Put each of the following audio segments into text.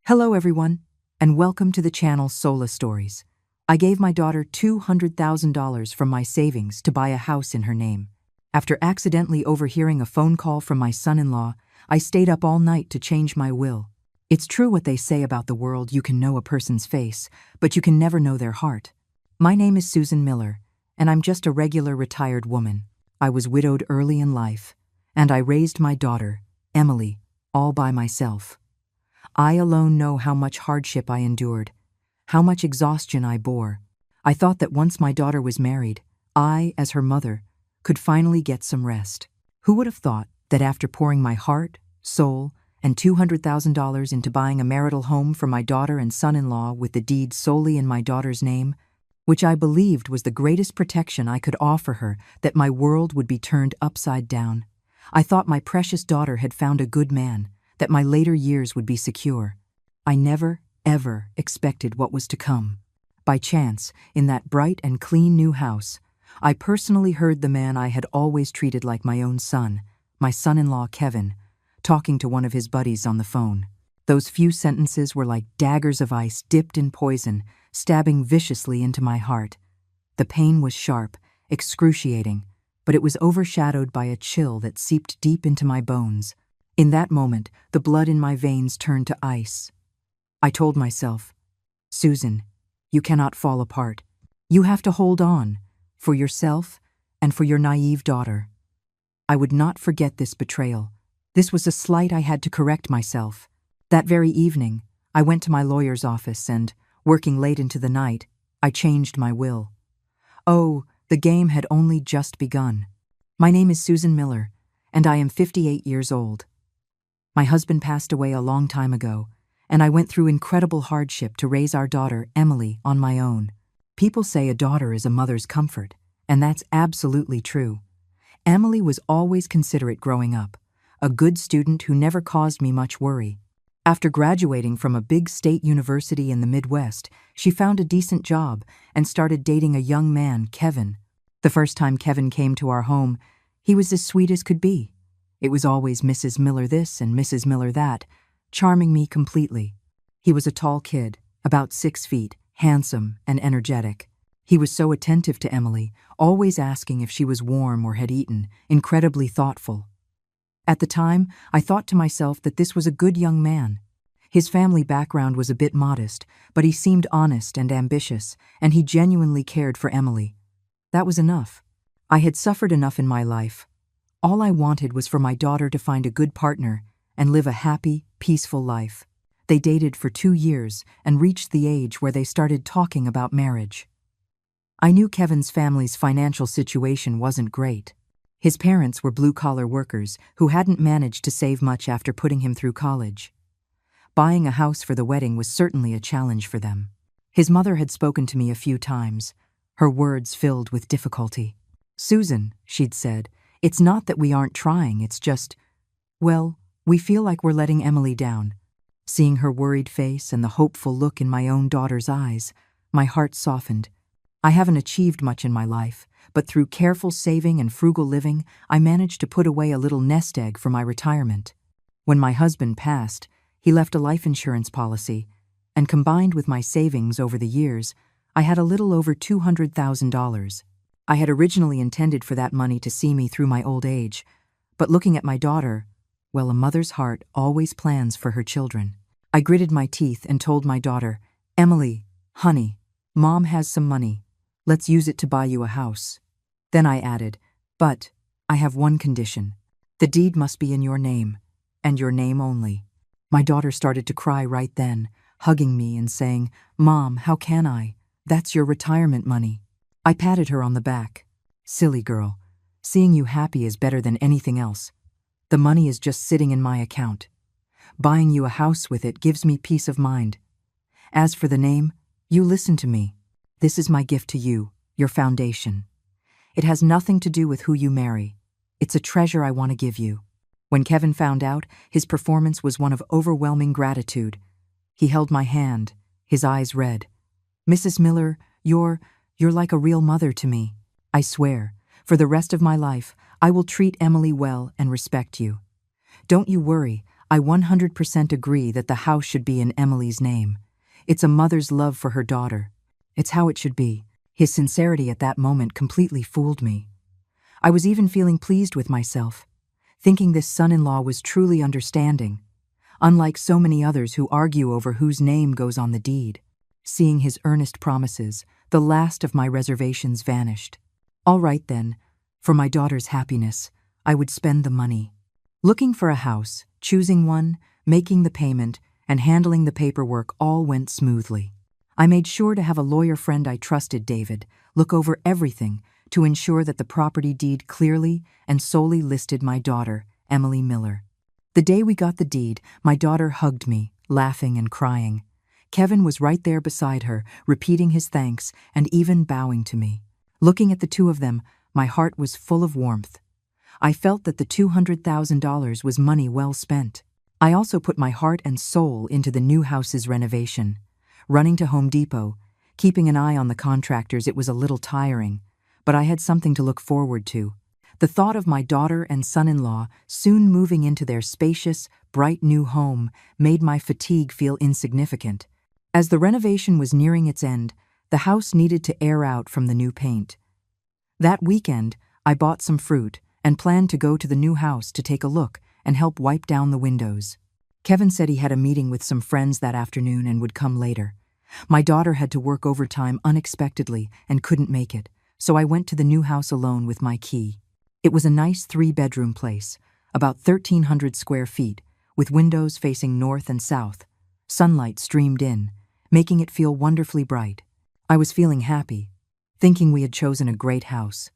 Hello everyone, and welcome to the channel Sola Stories. I gave my daughter $200,000 from my savings to buy a house in her name. After accidentally overhearing a phone call from my son-in-law, I stayed up all night to change my will. It's true what they say about the world: you can know a person's face, but you can never know their heart. My name is Susan Miller, and I'm just a regular retired woman. I was widowed early in life, and I raised my daughter, Emily, all by myself. I alone know how much hardship I endured, how much exhaustion I bore. I thought that once my daughter was married, I, as her mother, could finally get some rest. Who would have thought that after pouring my heart, soul, and $200,000 into buying a marital home for my daughter and son-in-law with the deed solely in my daughter's name, which I believed was the greatest protection I could offer her, that my world would be turned upside down. I thought my precious daughter had found a good man, that my later years would be secure. I never, ever expected what was to come. By chance, in that bright and clean new house, I personally heard the man I had always treated like my own son, my son-in-law Kevin, talking to one of his buddies on the phone. Those few sentences were like daggers of ice dipped in poison, stabbing viciously into my heart. The pain was sharp, excruciating, but it was overshadowed by a chill that seeped deep into my bones. In that moment, the blood in my veins turned to ice. I told myself, "Susan, you cannot fall apart. You have to hold on, for yourself and for your naive daughter." I would not forget this betrayal. This was a slight I had to correct myself. That very evening, I went to my lawyer's office and, working late into the night, I changed my will. Oh, the game had only just begun. My name is Susan Miller, and I am 58 years old. My husband passed away a long time ago, and I went through incredible hardship to raise our daughter, Emily, on my own. People say a daughter is a mother's comfort, and that's absolutely true. Emily was always considerate growing up, a good student who never caused me much worry. After graduating from a big state university in the Midwest, she found a decent job and started dating a young man, Kevin. The first time Kevin came to our home, he was as sweet as could be. It was always Mrs. Miller this and Mrs. Miller that, charming me completely. He was a tall kid, about 6 feet, handsome and energetic. He was so attentive to Emily, always asking if she was warm or had eaten, incredibly thoughtful. At the time, I thought to myself that this was a good young man. His family background was a bit modest, but he seemed honest and ambitious, and he genuinely cared for Emily. That was enough. I had suffered enough in my life. All I wanted was for my daughter to find a good partner and live a happy, peaceful life. They dated for 2 years and reached the age where they started talking about marriage. I knew Kevin's family's financial situation wasn't great. His parents were blue-collar workers who hadn't managed to save much after putting him through college. Buying a house for the wedding was certainly a challenge for them. His mother had spoken to me a few times, her words filled with difficulty. "Susan," she'd said, "it's not that we aren't trying, it's just, well, we feel like we're letting Emily down." Seeing her worried face and the hopeful look in my own daughter's eyes, my heart softened. I haven't achieved much in my life, but through careful saving and frugal living, I managed to put away a little nest egg for my retirement. When my husband passed, he left a life insurance policy, and combined with my savings over the years, I had a little over $200,000. I had originally intended for that money to see me through my old age, but looking at my daughter, well, a mother's heart always plans for her children. I gritted my teeth and told my daughter, "Emily, honey, Mom has some money. Let's use it to buy you a house." Then I added, "But I have one condition. The deed must be in your name, and your name only." My daughter started to cry right then, hugging me and saying, "Mom, how can I? That's your retirement money." I patted her on the back. "Silly girl, seeing you happy is better than anything else. The money is just sitting in my account. Buying you a house with it gives me peace of mind. As for the name, you listen to me. This is my gift to you, your foundation. It has nothing to do with who you marry. It's a treasure I want to give you." When Kevin found out, his performance was one of overwhelming gratitude. He held my hand, his eyes red. "Mrs. Miller, you're like a real mother to me. I swear, for the rest of my life, I will treat Emily well and respect you. Don't you worry, I 100% agree that the house should be in Emily's name. It's a mother's love for her daughter. It's how it should be. His sincerity at that moment completely fooled me. I was even feeling pleased with myself, thinking this son-in-law was truly understanding, unlike so many others who argue over whose name goes on the deed. Seeing his earnest promises, the last of my reservations vanished. All right then, for my daughter's happiness, I would spend the money. Looking for a house, choosing one, making the payment, and handling the paperwork all went smoothly. I made sure to have a lawyer friend I trusted, David, look over everything to ensure that the property deed clearly and solely listed my daughter, Emily Miller. The day we got the deed, my daughter hugged me, laughing and crying. Kevin was right there beside her, repeating his thanks and even bowing to me. Looking at the two of them, my heart was full of warmth. I felt that the $200,000 was money well spent. I also put my heart and soul into the new house's renovation. Running to Home Depot, keeping an eye on the contractors, it was a little tiring, but I had something to look forward to. The thought of my daughter and son-in-law soon moving into their spacious, bright new home made my fatigue feel insignificant. As the renovation was nearing its end, the house needed to air out from the new paint. That weekend, I bought some fruit and planned to go to the new house to take a look and help wipe down the windows. Kevin said he had a meeting with some friends that afternoon and would come later. My daughter had to work overtime unexpectedly and couldn't make it, so I went to the new house alone with my key. It was a nice 3-bedroom place, about 1,300 square feet, with windows facing north and south. Sunlight streamed in, making it feel wonderfully bright. I was feeling happy, thinking we had chosen a great house.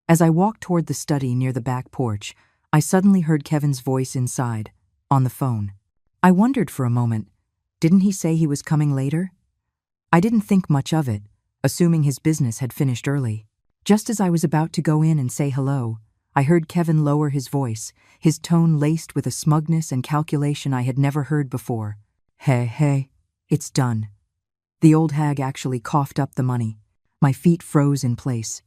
As I walked toward the study near the back porch, I suddenly heard Kevin's voice inside, on the phone. I wondered for a moment, didn't he say he was coming later? I didn't think much of it, assuming his business had finished early. Just as I was about to go in and say hello, I heard Kevin lower his voice, his tone laced with a smugness and calculation I had never heard before. Hey, it's done. The old hag actually coughed up the money. My feet froze in place.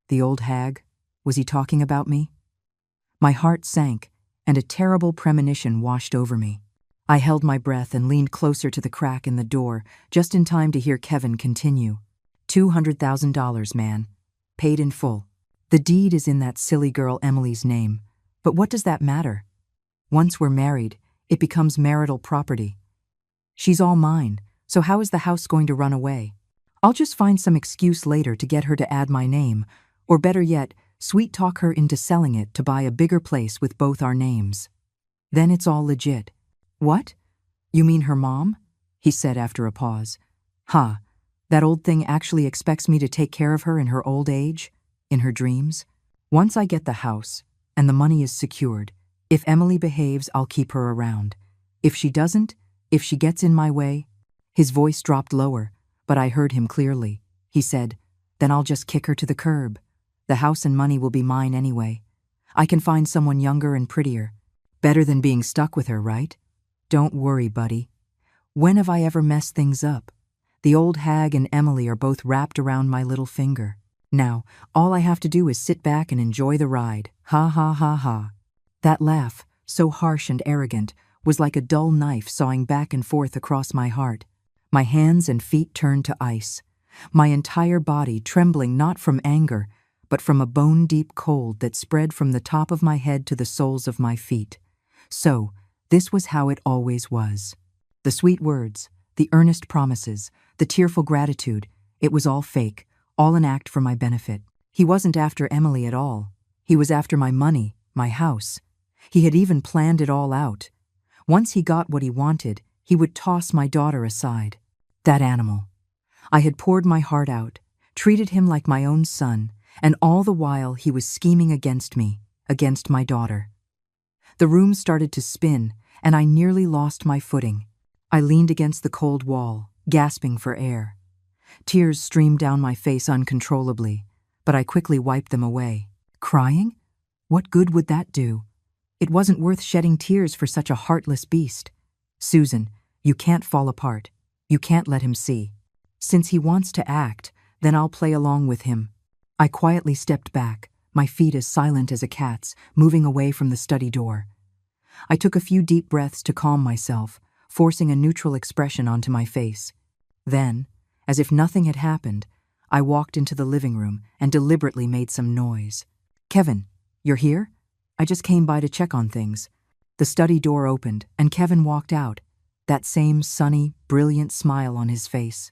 The old hag? Was he talking about me? My heart sank, and a terrible premonition washed over me. I held my breath and leaned closer to the crack in the door, just in time to hear Kevin continue. $200,000, man. Paid in full. The deed is in that silly girl Emily's name, but what does that matter? Once we're married, it becomes marital property. She's all mine, so how is the house going to run away? I'll just find some excuse later to get her to add my name, or better yet, sweet-talk her into selling it to buy a bigger place with both our names. Then it's all legit. What? You mean her mom? He said after a pause. That old thing actually expects me to take care of her in her old age? In her dreams? Once I get the house, and the money is secured, if Emily behaves, I'll keep her around. If she doesn't, if she gets in my way. His voice dropped lower, but I heard him clearly. He said, then I'll just kick her to the curb. The house and money will be mine anyway. I can find someone younger and prettier. Better than being stuck with her, right? Don't worry, buddy. When have I ever messed things up? The old hag and Emily are both wrapped around my little finger. Now, all I have to do is sit back and enjoy the ride. Ha ha ha ha. That laugh, so harsh and arrogant, was like a dull knife sawing back and forth across my heart. My hands and feet turned to ice. My entire body trembling not from anger, but from a bone-deep cold that spread from the top of my head to the soles of my feet. So, this was how it always was. The sweet words, the earnest promises, the tearful gratitude, it was all fake, all an act for my benefit. He wasn't after Emily at all. He was after my money, my house. He had even planned it all out. Once he got what he wanted, he would toss my daughter aside. That animal. I had poured my heart out, treated him like my own son, and all the while he was scheming against me, against my daughter. The room started to spin, and I nearly lost my footing. I leaned against the cold wall, gasping for air. Tears streamed down my face uncontrollably, but I quickly wiped them away. Crying? What good would that do? It wasn't worth shedding tears for such a heartless beast. Susan, you can't fall apart. You can't let him see. Since he wants to act, then I'll play along with him. I quietly stepped back, my feet as silent as a cat's, moving away from the study door. I took a few deep breaths to calm myself, forcing a neutral expression onto my face. Then, as if nothing had happened, I walked into the living room and deliberately made some noise. "Kevin, you're here? I just came by to check on things." The study door opened, and Kevin walked out, that same sunny, brilliant smile on his face.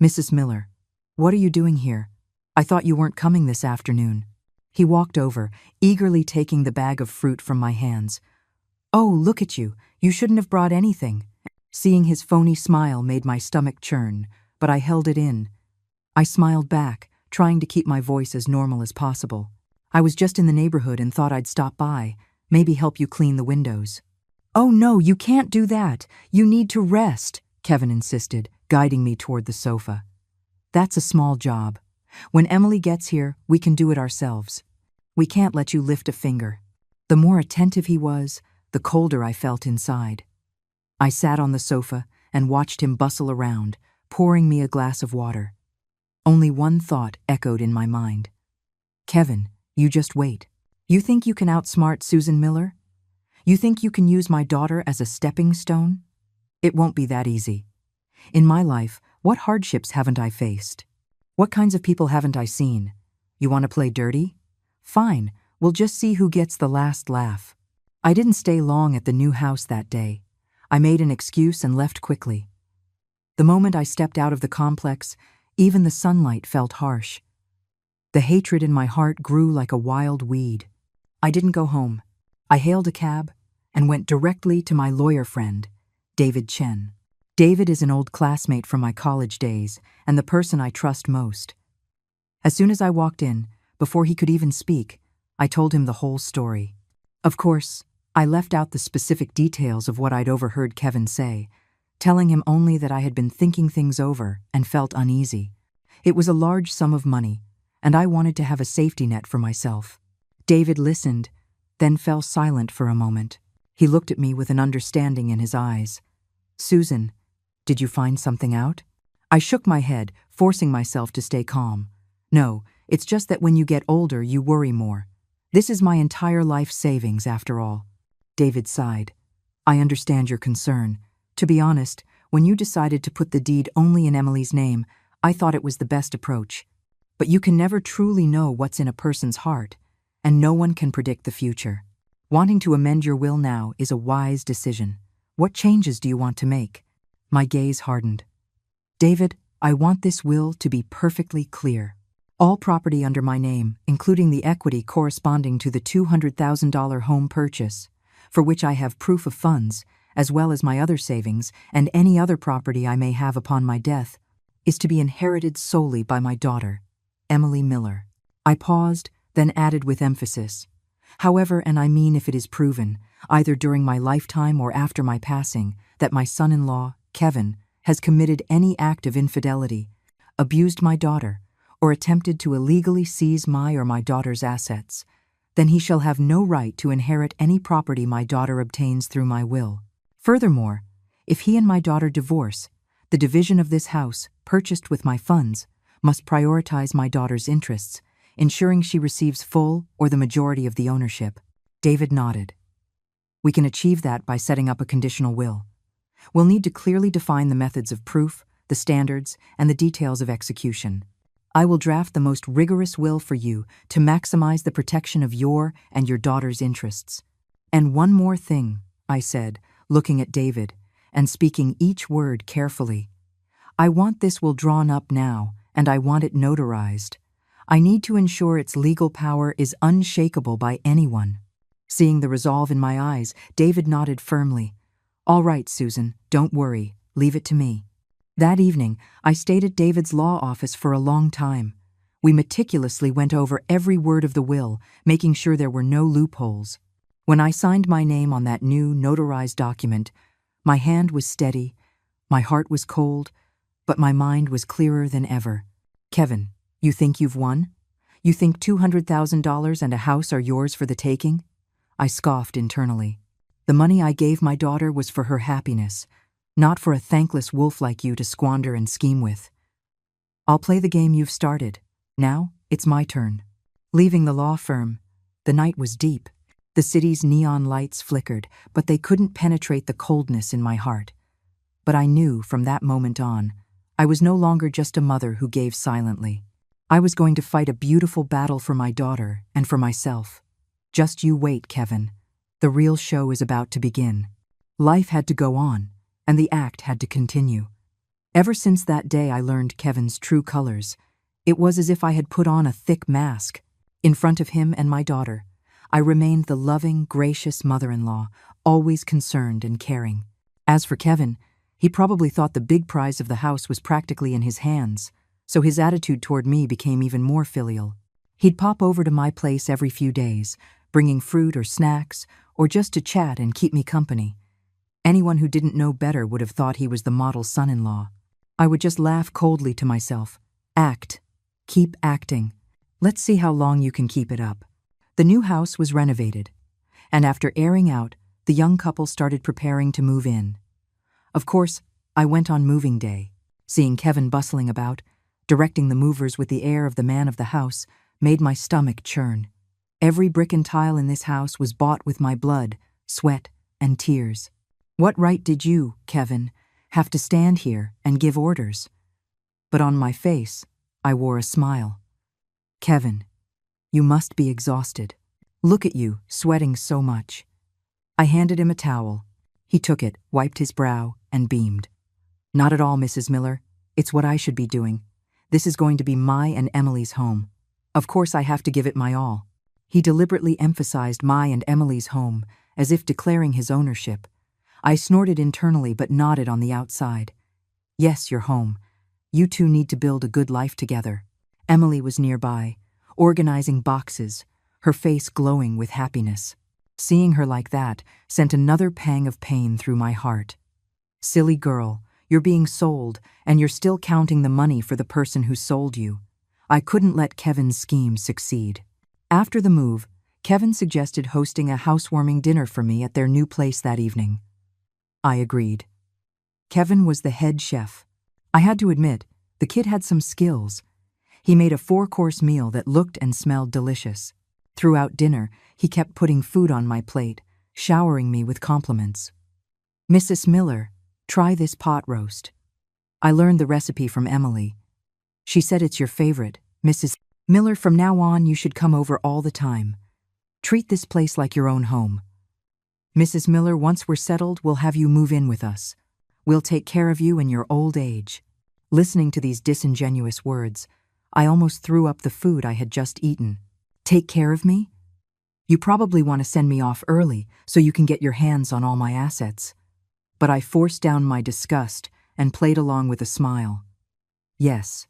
"Mrs. Miller, what are you doing here? I thought you weren't coming this afternoon." He walked over, eagerly taking the bag of fruit from my hands. "Oh, look at you. You shouldn't have brought anything." Seeing his phony smile made my stomach churn, but I held it in. I smiled back, trying to keep my voice as normal as possible. "I was just in the neighborhood and thought I'd stop by, maybe help you clean the windows." "Oh no, you can't do that. You need to rest," Kevin insisted, guiding me toward the sofa. "That's a small job. When Emily gets here, we can do it ourselves. We can't let you lift a finger." The more attentive he was, the colder I felt inside. I sat on the sofa and watched him bustle around, pouring me a glass of water. Only one thought echoed in my mind. "Kevin, you just wait. You think you can outsmart Susan Miller? You think you can use my daughter as a stepping stone? It won't be that easy. In my life, what hardships haven't I faced? What kinds of people haven't I seen? You want to play dirty? Fine, we'll just see who gets the last laugh." I didn't stay long at the new house that day. I made an excuse and left quickly. The moment I stepped out of the complex, even the sunlight felt harsh. The hatred in my heart grew like a wild weed. I didn't go home. I hailed a cab and went directly to my lawyer friend, David Chen. David is an old classmate from my college days and the person I trust most. As soon as I walked in, before he could even speak, I told him the whole story. Of course, I left out the specific details of what I'd overheard Kevin say, telling him only that I had been thinking things over and felt uneasy. It was a large sum of money, and I wanted to have a safety net for myself. David listened, then fell silent for a moment. He looked at me with an understanding in his eyes. "Susan, did you find something out?" I shook my head, forcing myself to stay calm. "No, it's just that when you get older, you worry more. This is my entire life savings, after all." David sighed. "I understand your concern. To be honest, when you decided to put the deed only in Emily's name, I thought it was the best approach. But you can never truly know what's in a person's heart, and no one can predict the future. Wanting to amend your will now is a wise decision. What changes do you want to make?" My gaze hardened. "David, I want this will to be perfectly clear. All property under my name, including the equity corresponding to the $200,000 home purchase, for which I have proof of funds, as well as my other savings and any other property I may have upon my death, is to be inherited solely by my daughter, Emily Miller." I paused, then added with emphasis, "However, and I mean if it is proven, either during my lifetime or after my passing, that my son-in-law, Kevin, has committed any act of infidelity, abused my daughter, or attempted to illegally seize my or my daughter's assets, then he shall have no right to inherit any property my daughter obtains through my will. Furthermore, if he and my daughter divorce, the division of this house, purchased with my funds, must prioritize my daughter's interests, ensuring she receives full or the majority of the ownership." David nodded. "We can achieve that by setting up a conditional will. We'll need to clearly define the methods of proof, the standards, and the details of execution. I will draft the most rigorous will for you to maximize the protection of your and your daughter's interests. And one more thing," I said, looking at David and speaking each word carefully. "I want this will drawn up now, and I want it notarized. I need to ensure its legal power is unshakable by anyone." Seeing the resolve in my eyes, David nodded firmly. "All right, Susan, don't worry. Leave it to me." That evening, I stayed at David's law office for a long time. We meticulously went over every word of the will, making sure there were no loopholes. When I signed my name on that new notarized document, my hand was steady, my heart was cold, but my mind was clearer than ever. "Kevin, you think you've won? You think $200,000 and a house are yours for the taking?" I scoffed internally. The money I gave my daughter was for her happiness, not for a thankless wolf like you to squander and scheme with. "I'll play the game you've started. Now, it's my turn." Leaving the law firm, the night was deep. The city's neon lights flickered, but they couldn't penetrate the coldness in my heart. But I knew from that moment on, I was no longer just a mother who gave silently. I was going to fight a beautiful battle for my daughter and for myself. Just you wait, Kevin. The real show is about to begin. Life had to go on, and the act had to continue. Ever since that day I learned Kevin's true colors. It was as if I had put on a thick mask. In front of him and my daughter, I remained the loving, gracious mother-in-law, always concerned and caring. As for Kevin, he probably thought the big prize of the house was practically in his hands, so his attitude toward me became even more filial. He'd pop over to my place every few days, bringing fruit or snacks, or just to chat and keep me company. Anyone who didn't know better would have thought he was the model son-in-law. I would just laugh coldly to myself. Act. Keep acting. Let's see how long you can keep it up. The new house was renovated, and after airing out, the young couple started preparing to move in. Of course, I went on moving day. Seeing Kevin bustling about, directing the movers with the air of the man of the house, made my stomach churn. Every brick and tile in this house was bought with my blood, sweat, and tears. What right did you, Kevin, have to stand here and give orders? But on my face, I wore a smile. Kevin, you must be exhausted. Look at you, sweating so much. I handed him a towel. He took it, wiped his brow, and beamed. Not at all, Mrs. Miller. It's what I should be doing. This is going to be my and Emily's home. Of course I have to give it my all. He deliberately emphasized my and Emily's home, as if declaring his ownership. I snorted internally but nodded on the outside. Yes, you're home. You two need to build a good life together. Emily was nearby, organizing boxes, her face glowing with happiness. Seeing her like that sent another pang of pain through my heart. Silly girl, you're being sold, and you're still counting the money for the person who sold you. I couldn't let Kevin's scheme succeed. After the move, Kevin suggested hosting a housewarming dinner for me at their new place that evening. I agreed. Kevin was the head chef. I had to admit, the kid had some skills. He made a 4-course meal that looked and smelled delicious. Throughout dinner, he kept putting food on my plate, showering me with compliments. Mrs. Miller, try this pot roast. I learned the recipe from Emily. She said it's your favorite, Mrs. Miller. From now on, you should come over all the time. Treat this place like your own home. Mrs. Miller, once we're settled, we'll have you move in with us. We'll take care of you in your old age. Listening to these disingenuous words, I almost threw up the food I had just eaten. Take care of me? You probably want to send me off early so you can get your hands on all my assets. But I forced down my disgust and played along with a smile. Yes,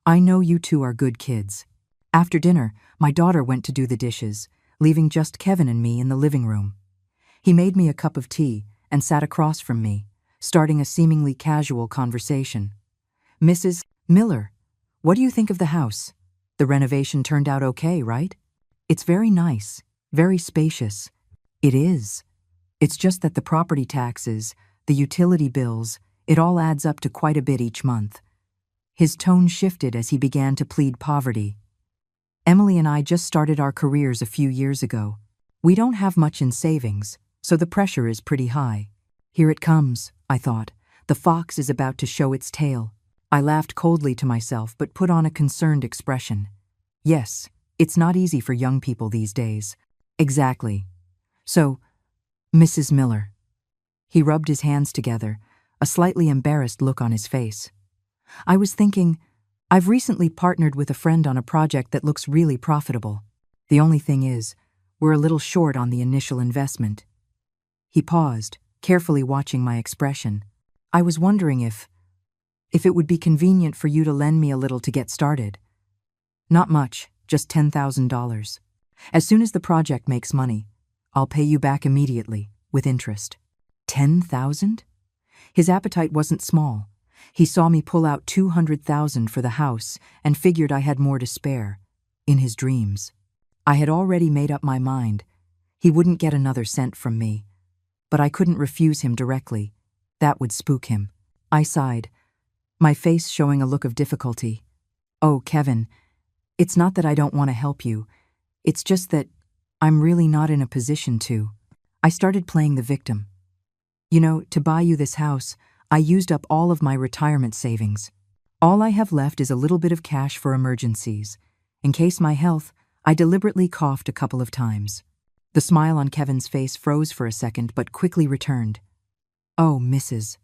I know you two are good kids. After dinner, my daughter went to do the dishes, leaving just Kevin and me in the living room. He made me a cup of tea and sat across from me, starting a seemingly casual conversation. Mrs. Miller, what do you think of the house? The renovation turned out okay, right? It's very nice, very spacious. It is. It's just that the property taxes, the utility bills, it all adds up to quite a bit each month. His tone shifted as he began to plead poverty. Emily and I just started our careers a few years ago. We don't have much in savings, so the pressure is pretty high. Here it comes, I thought. The fox is about to show its tail. I laughed coldly to myself but put on a concerned expression. Yes, it's not easy for young people these days. Exactly. So, Mrs. Miller. He rubbed his hands together, a slightly embarrassed look on his face. I was thinking, I've recently partnered with a friend on a project that looks really profitable. The only thing is, we're a little short on the initial investment. He paused, carefully watching my expression. I was wondering if it would be convenient for you to lend me a little to get started. Not much, just $10,000. As soon as the project makes money, I'll pay you back immediately, with interest. 10,000? His appetite wasn't small. He saw me pull out 200,000 for the house and figured I had more to spare. In his dreams. I had already made up my mind. He wouldn't get another cent from me. But I couldn't refuse him directly. That would spook him. I sighed, my face showing a look of difficulty. Oh, Kevin, it's not that I don't want to help you. It's just that I'm really not in a position to. I started playing the victim. You know, to buy you this house, I used up all of my retirement savings. All I have left is a little bit of cash for emergencies. In case my health, I deliberately coughed a couple of times. The smile on Kevin's face froze for a second but quickly returned. Oh, Mrs.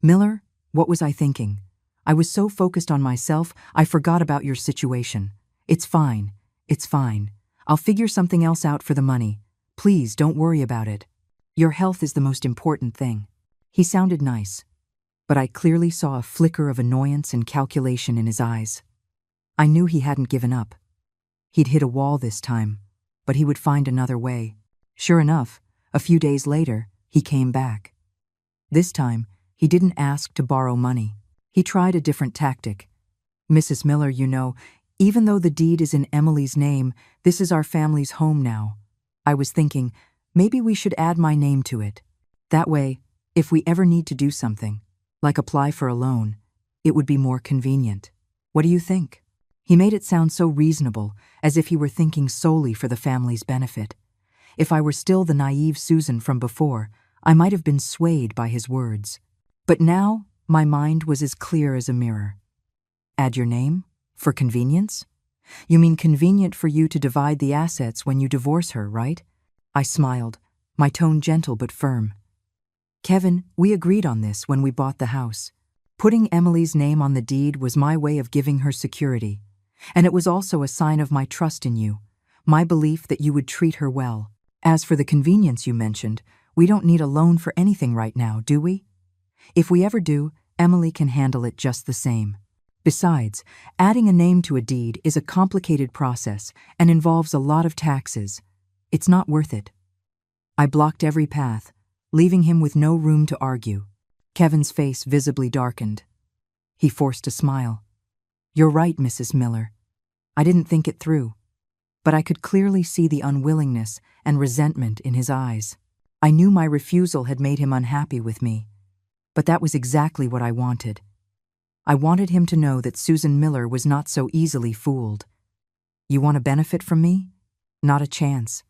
Miller, what was I thinking? I was so focused on myself, I forgot about your situation. It's fine. It's fine. I'll figure something else out for the money. Please don't worry about it. Your health is the most important thing. He sounded nice, but I clearly saw a flicker of annoyance and calculation in his eyes. I knew he hadn't given up. He'd hit a wall this time, but he would find another way. Sure enough, a few days later, he came back. This time, he didn't ask to borrow money. He tried a different tactic. Mrs. Miller, you know, even though the deed is in Emily's name, this is our family's home now. I was thinking, maybe we should add my name to it. That way, if we ever need to do something, like apply for a loan, it would be more convenient. What do you think? He made it sound so reasonable, as if he were thinking solely for the family's benefit. If I were still the naive Susan from before, I might have been swayed by his words. But now, my mind was as clear as a mirror. Add your name? For convenience? You mean convenient for you to divide the assets when you divorce her, right? I smiled, my tone gentle but firm. Kevin, we agreed on this when we bought the house. Putting Emily's name on the deed was my way of giving her security. And it was also a sign of my trust in you, my belief that you would treat her well. As for the convenience you mentioned, we don't need a loan for anything right now, do we? If we ever do, Emily can handle it just the same. Besides, adding a name to a deed is a complicated process and involves a lot of taxes. It's not worth it. I blocked every path, leaving him with no room to argue. Kevin's face visibly darkened. He forced a smile. You're right, Mrs. Miller. I didn't think it through. But I could clearly see the unwillingness and resentment in his eyes. I knew my refusal had made him unhappy with me. But that was exactly what I wanted. I wanted him to know that Susan Miller was not so easily fooled. You want to benefit from me? Not a chance.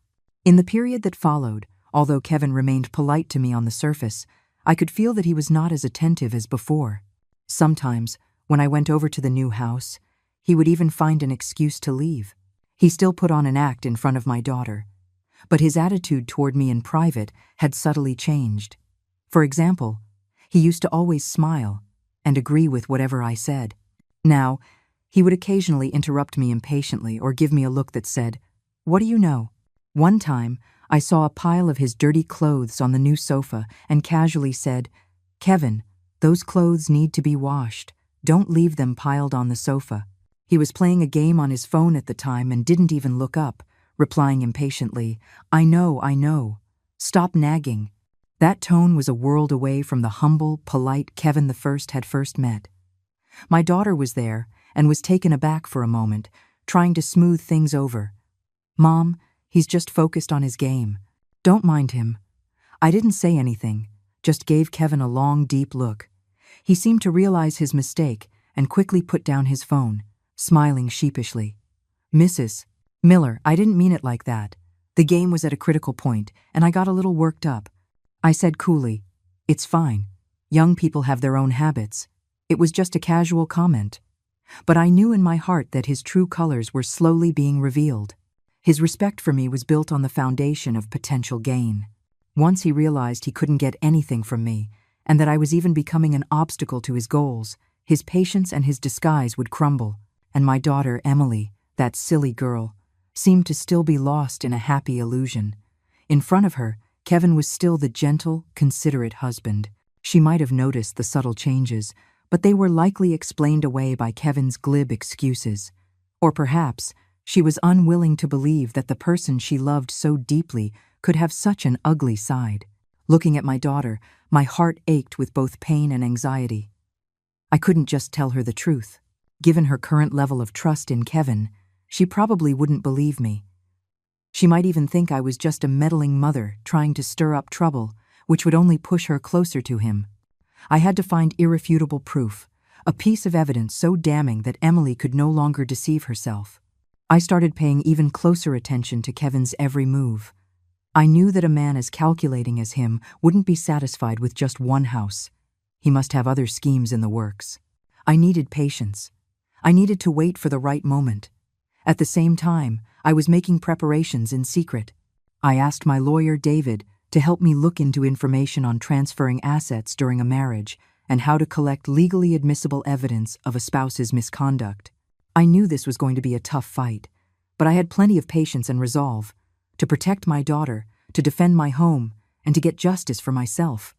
In the period that followed, although Kevin remained polite to me on the surface, I could feel that he was not as attentive as before. Sometimes, when I went over to the new house, he would even find an excuse to leave. He still put on an act in front of my daughter, but his attitude toward me in private had subtly changed. For example, he used to always smile and agree with whatever I said. Now, he would occasionally interrupt me impatiently or give me a look that said, "What do you know?" One time, I saw a pile of his dirty clothes on the new sofa and casually said, "Kevin, those clothes need to be washed. Don't leave them piled on the sofa." He was playing a game on his phone at the time and didn't even look up, replying impatiently, I know. Stop nagging." That tone was a world away from the humble, polite Kevin the First had first met. My daughter was there and was taken aback for a moment, trying to smooth things over. "Mom, he's just focused on his game. Don't mind him." I didn't say anything, just gave Kevin a long, deep look. He seemed to realize his mistake and quickly put down his phone, smiling sheepishly. "Mrs. Miller, I didn't mean it like that. The game was at a critical point, and I got a little worked up." I said coolly, "It's fine. Young people have their own habits. It was just a casual comment." But I knew in my heart that his true colors were slowly being revealed. His respect for me was built on the foundation of potential gain. Once he realized he couldn't get anything from me, and that I was even becoming an obstacle to his goals, his patience and his disguise would crumble, and my daughter, Emily, that silly girl, seemed to still be lost in a happy illusion. In front of her, Kevin was still the gentle, considerate husband. She might have noticed the subtle changes, but they were likely explained away by Kevin's glib excuses. Or perhaps she was unwilling to believe that the person she loved so deeply could have such an ugly side. Looking at my daughter, my heart ached with both pain and anxiety. I couldn't just tell her the truth. Given her current level of trust in Kevin, she probably wouldn't believe me. She might even think I was just a meddling mother trying to stir up trouble, which would only push her closer to him. I had to find irrefutable proof, a piece of evidence so damning that Emily could no longer deceive herself. I started paying even closer attention to Kevin's every move. I knew that a man as calculating as him wouldn't be satisfied with just one house. He must have other schemes in the works. I needed patience. I needed to wait for the right moment. At the same time, I was making preparations in secret. I asked my lawyer, David, to help me look into information on transferring assets during a marriage and how to collect legally admissible evidence of a spouse's misconduct. I knew this was going to be a tough fight, but I had plenty of patience and resolve to protect my daughter, to defend my home, and to get justice for myself.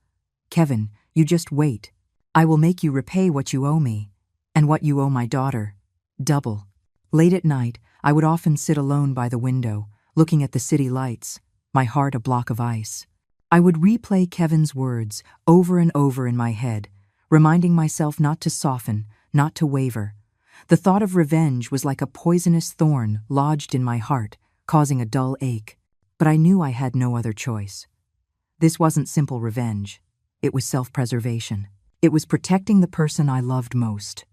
Kevin, you just wait. I will make you repay what you owe me, and what you owe my daughter. Double. Late at night, I would often sit alone by the window, looking at the city lights, my heart a block of ice. I would replay Kevin's words over and over in my head, reminding myself not to soften, not to waver. The thought of revenge was like a poisonous thorn lodged in my heart, causing a dull ache. But I knew I had no other choice. This wasn't simple revenge. It was self-preservation. It was protecting the person I loved most.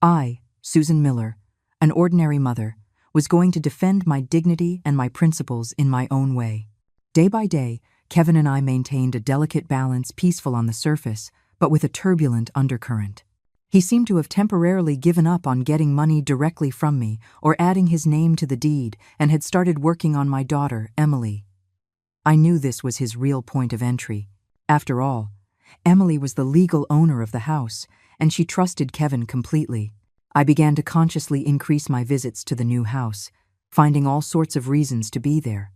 I, Susan Miller, an ordinary mother, was going to defend my dignity and my principles in my own way. Day by day, Kevin and I maintained a delicate balance, peaceful on the surface, but with a turbulent undercurrent. He seemed to have temporarily given up on getting money directly from me or adding his name to the deed and had started working on my daughter, Emily. I knew this was his real point of entry. After all, Emily was the legal owner of the house, and she trusted Kevin completely. I began to consciously increase my visits to the new house, finding all sorts of reasons to be there.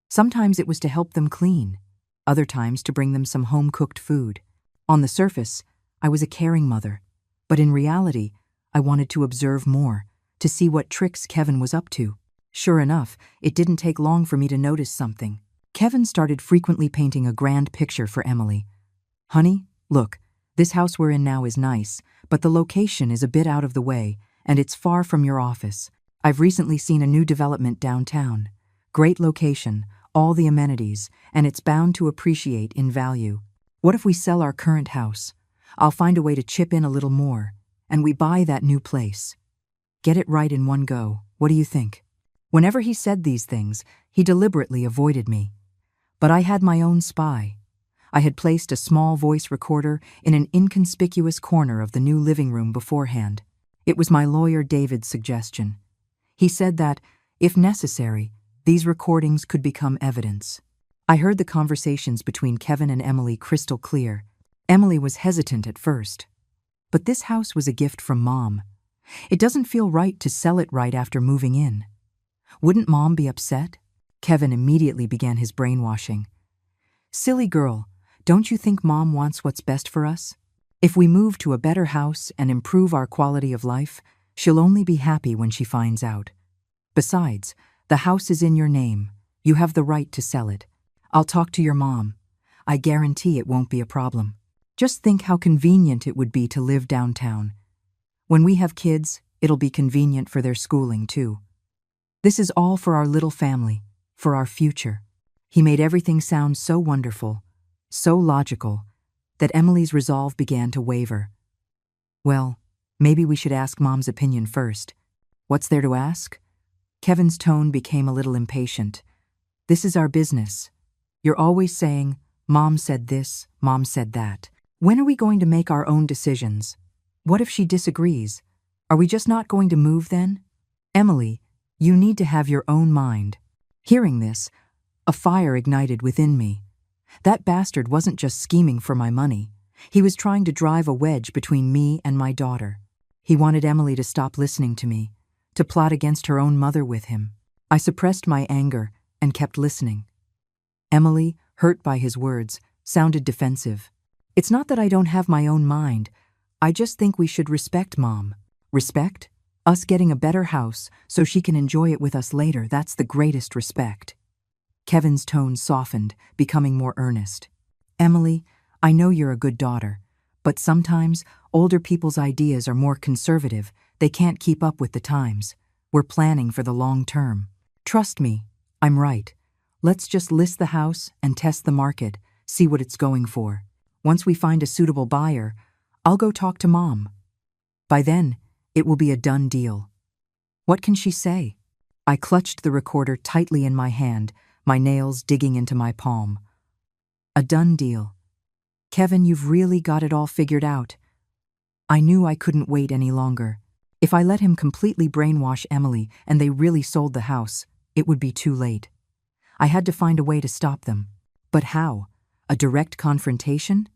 Sometimes it was to help them clean, other times to bring them some home-cooked food. On the surface, I was a caring mother, but in reality, I wanted to observe more, to see what tricks Kevin was up to. Sure enough, it didn't take long for me to notice something. Kevin started frequently painting a grand picture for Emily. "Honey, look, this house we're in now is nice, but the location is a bit out of the way, and it's far from your office. I've recently seen a new development downtown. Great location, all the amenities, and it's bound to appreciate in value. What if we sell our current house? I'll find a way to chip in a little more, and we buy that new place. Get it right in one go. What do you think?" Whenever he said these things, he deliberately avoided me. But I had my own spy. I had placed a small voice recorder in an inconspicuous corner of the new living room beforehand. It was my lawyer David's suggestion. He said that, if necessary, these recordings could become evidence. I heard the conversations between Kevin and Emily crystal clear. Emily was hesitant at first. But this house was a gift from Mom. It doesn't feel right to sell it right after moving in. Wouldn't Mom be upset? Kevin immediately began his brainwashing. "Silly girl, don't you think Mom wants what's best for us? If we move to a better house and improve our quality of life, she'll only be happy when she finds out. Besides, the house is in your name. You have the right to sell it. I'll talk to your mom. I guarantee it won't be a problem. Just think how convenient it would be to live downtown. When we have kids, it'll be convenient for their schooling too. This is all for our little family, for our future." He made everything sound so wonderful, so logical, that Emily's resolve began to waver. "Well, maybe we should ask Mom's opinion first. What's there to ask?" Kevin's tone became a little impatient. "This is our business. You're always saying, 'Mom said this, Mom said that.' When are we going to make our own decisions? What if she disagrees? Are we just not going to move then? Emily, you need to have your own mind." Hearing this, a fire ignited within me. That bastard wasn't just scheming for my money. He was trying to drive a wedge between me and my daughter. He wanted Emily to stop listening to me, to plot against her own mother with him. I suppressed my anger and kept listening. Emily, hurt by his words, sounded defensive. "It's not that I don't have my own mind. I just think we should respect Mom." "Respect? Us getting a better house so she can enjoy it with us later, that's the greatest respect." Kevin's tone softened, becoming more earnest. "Emily, I know you're a good daughter, but sometimes older people's ideas are more conservative. They can't keep up with the times. We're planning for the long term. Trust me, I'm right. Let's just list the house and test the market, see what it's going for. Once we find a suitable buyer, I'll go talk to Mom. By then, it will be a done deal." "What can she say?" I clutched the recorder tightly in my hand, my nails digging into my palm. A done deal. Kevin, you've really got it all figured out. I knew I couldn't wait any longer. If I let him completely brainwash Emily and they really sold the house, it would be too late. I had to find a way to stop them. But how? A direct confrontation?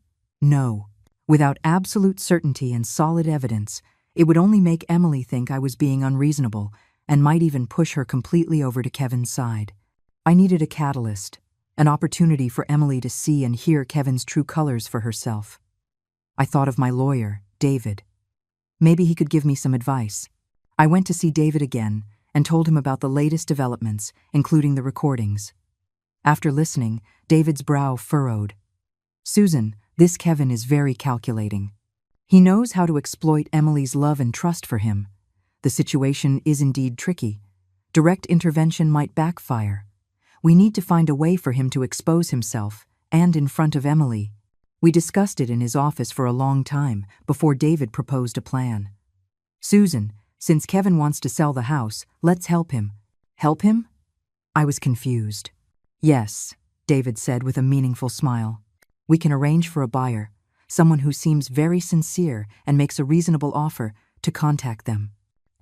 No. Without absolute certainty and solid evidence, it would only make Emily think I was being unreasonable and might even push her completely over to Kevin's side. I needed a catalyst, an opportunity for Emily to see and hear Kevin's true colors for herself. I thought of my lawyer, David. Maybe he could give me some advice. I went to see David again and told him about the latest developments, including the recordings. After listening, David's brow furrowed. Susan, this Kevin is very calculating. He knows how to exploit Emily's love and trust for him. The situation is indeed tricky. Direct intervention might backfire. We need to find a way for him to expose himself, and in front of Emily. We discussed it in his office for a long time before David proposed a plan. Susan, since Kevin wants to sell the house, let's help him. Help him? I was confused. Yes, David said with a meaningful smile. We can arrange for a buyer, someone who seems very sincere and makes a reasonable offer, to contact them.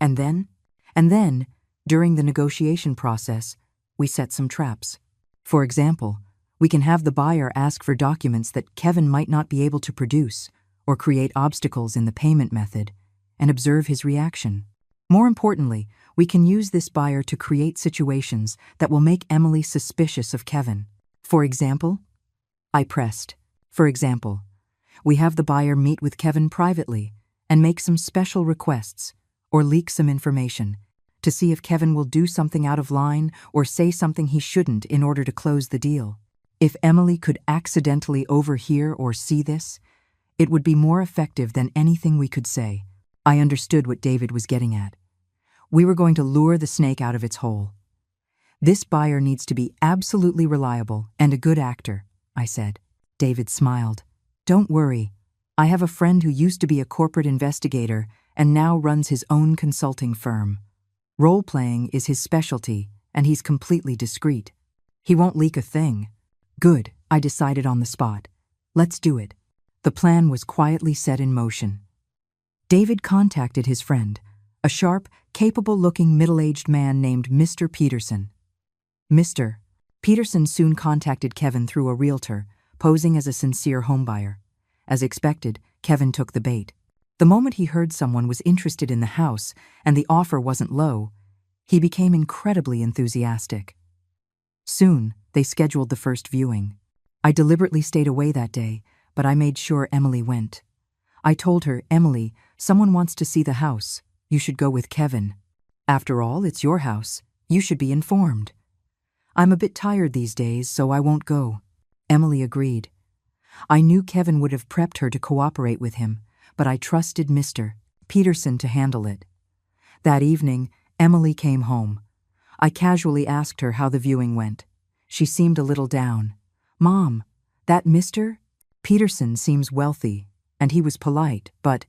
And then, during the negotiation process, we set some traps. For example, we can have the buyer ask for documents that Kevin might not be able to produce, or create obstacles in the payment method, and observe his reaction. More importantly, we can use this buyer to create situations that will make Emily suspicious of Kevin. For example, I pressed. For example, we have the buyer meet with Kevin privately and make some special requests or leak some information to see if Kevin will do something out of line or say something he shouldn't in order to close the deal. If Emily could accidentally overhear or see this, it would be more effective than anything we could say. I understood what David was getting at. We were going to lure the snake out of its hole. This buyer needs to be absolutely reliable and a good actor, I said. David smiled. Don't worry. I have a friend who used to be a corporate investigator and now runs his own consulting firm. Role-playing is his specialty, and he's completely discreet. He won't leak a thing. Good, I decided on the spot. Let's do it. The plan was quietly set in motion. David contacted his friend, a sharp, capable-looking middle-aged man named Mr. Peterson. Mr. Peterson soon contacted Kevin through a realtor, posing as a sincere homebuyer. As expected, Kevin took the bait. The moment he heard someone was interested in the house and the offer wasn't low, he became incredibly enthusiastic. Soon, they scheduled the first viewing. I deliberately stayed away that day, but I made sure Emily went. I told her, Emily, someone wants to see the house. You should go with Kevin. After all, it's your house. You should be informed. I'm a bit tired these days, so I won't go. Emily agreed. I knew Kevin would have prepped her to cooperate with him, but I trusted Mr. Peterson to handle it. That evening, Emily came home. I casually asked her how the viewing went. She seemed a little down. Mom, that Mr. Peterson seems wealthy, and he was polite, but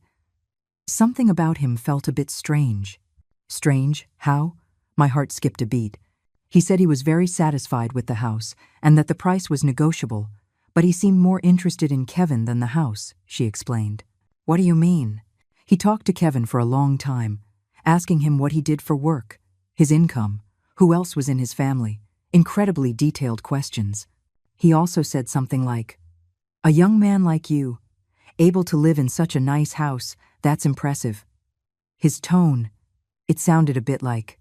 something about him felt a bit strange. Strange? How? My heart skipped a beat. He said he was very satisfied with the house and that the price was negotiable, but he seemed more interested in Kevin than the house, she explained. What do you mean? He talked to Kevin for a long time, asking him what he did for work, his income, who else was in his family, incredibly detailed questions. He also said something like, "A young man like you, able to live in such a nice house, that's impressive." His tone, it sounded a bit like...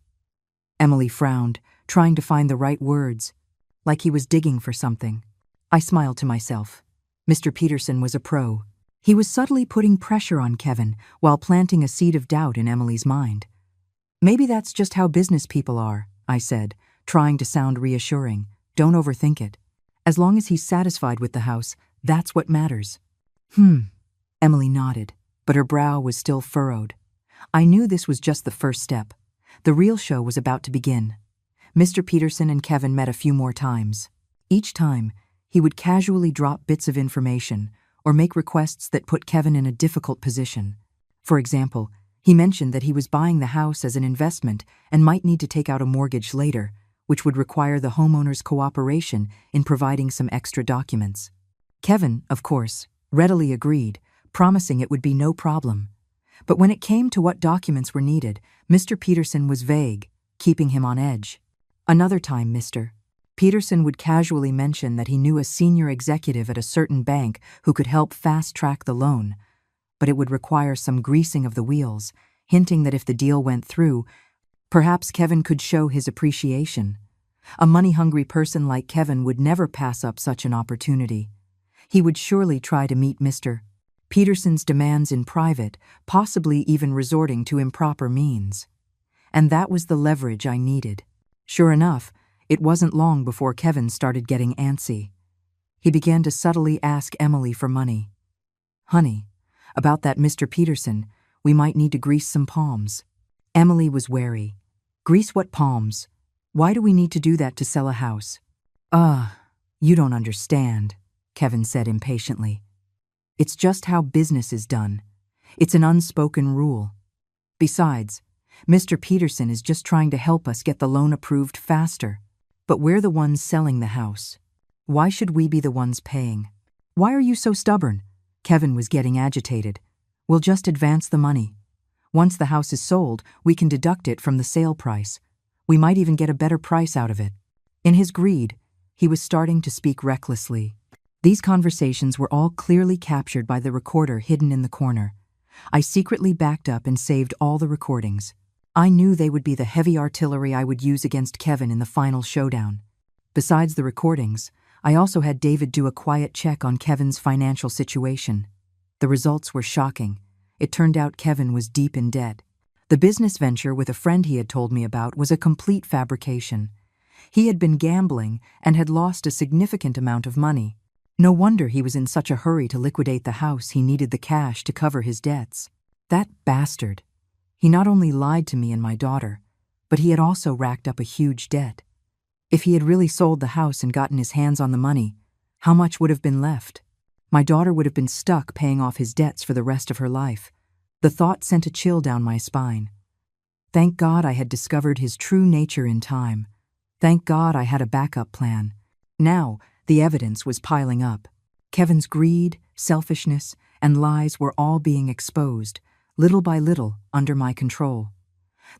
Emily frowned, trying to find the right words, like he was digging for something. I smiled to myself. Mr. Peterson was a pro. He was subtly putting pressure on Kevin while planting a seed of doubt in Emily's mind. Maybe that's just how business people are, I said, trying to sound reassuring. Don't overthink it. As long as he's satisfied with the house, that's what matters. Emily nodded, but her brow was still furrowed. I knew this was just the first step. The real show was about to begin. Mr. Peterson and Kevin met a few more times. Each time, he would casually drop bits of information or make requests that put Kevin in a difficult position. For example, He mentioned that he was buying the house as an investment and might need to take out a mortgage later, which would require the homeowner's cooperation in providing some extra documents. Kevin, of course, readily agreed, promising it would be no problem. But when it came to what documents were needed, Mr. Peterson was vague, keeping him on edge. Another time, Mr. Peterson would casually mention that he knew a senior executive at a certain bank who could help fast-track the loan, but it would require some greasing of the wheels, hinting that if the deal went through, perhaps Kevin could show his appreciation. A money-hungry person like Kevin would never pass up such an opportunity. He would surely try to meet Mr. Peterson's demands in private, possibly even resorting to improper means. And that was the leverage I needed. Sure enough, it wasn't long before Kevin started getting antsy. He began to subtly ask Emily for money. "Honey, about that Mr. Peterson, we might need to grease some palms." Emily was wary. "Grease what palms? Why do we need to do that to sell a house?" You don't understand," Kevin said impatiently. "It's just how business is done. It's an unspoken rule. Besides, Mr. Peterson is just trying to help us get the loan approved faster. But we're the ones selling the house. Why should we be the ones paying?" "Why are you so stubborn?" Kevin was getting agitated. "We'll just advance the money. Once the house is sold, we can deduct it from the sale price. We might even get a better price out of it." In his greed, he was starting to speak recklessly. These conversations were all clearly captured by the recorder hidden in the corner. I secretly backed up and saved all the recordings. I knew they would be the heavy artillery I would use against Kevin in the final showdown. Besides the recordings, I also had David do a quiet check on Kevin's financial situation. The results were shocking. It turned out Kevin was deep in debt. The business venture with a friend he had told me about was a complete fabrication. He had been gambling and had lost a significant amount of money. No wonder he was in such a hurry to liquidate the house. He needed the cash to cover his debts. That bastard. He not only lied to me and my daughter, but he had also racked up a huge debt. If he had really sold the house and gotten his hands on the money, how much would have been left? My daughter would have been stuck paying off his debts for the rest of her life. The thought sent a chill down my spine. Thank God I had discovered his true nature in time. Thank God I had a backup plan. Now, the evidence was piling up. Kevin's greed, selfishness, and lies were all being exposed, little by little, under my control.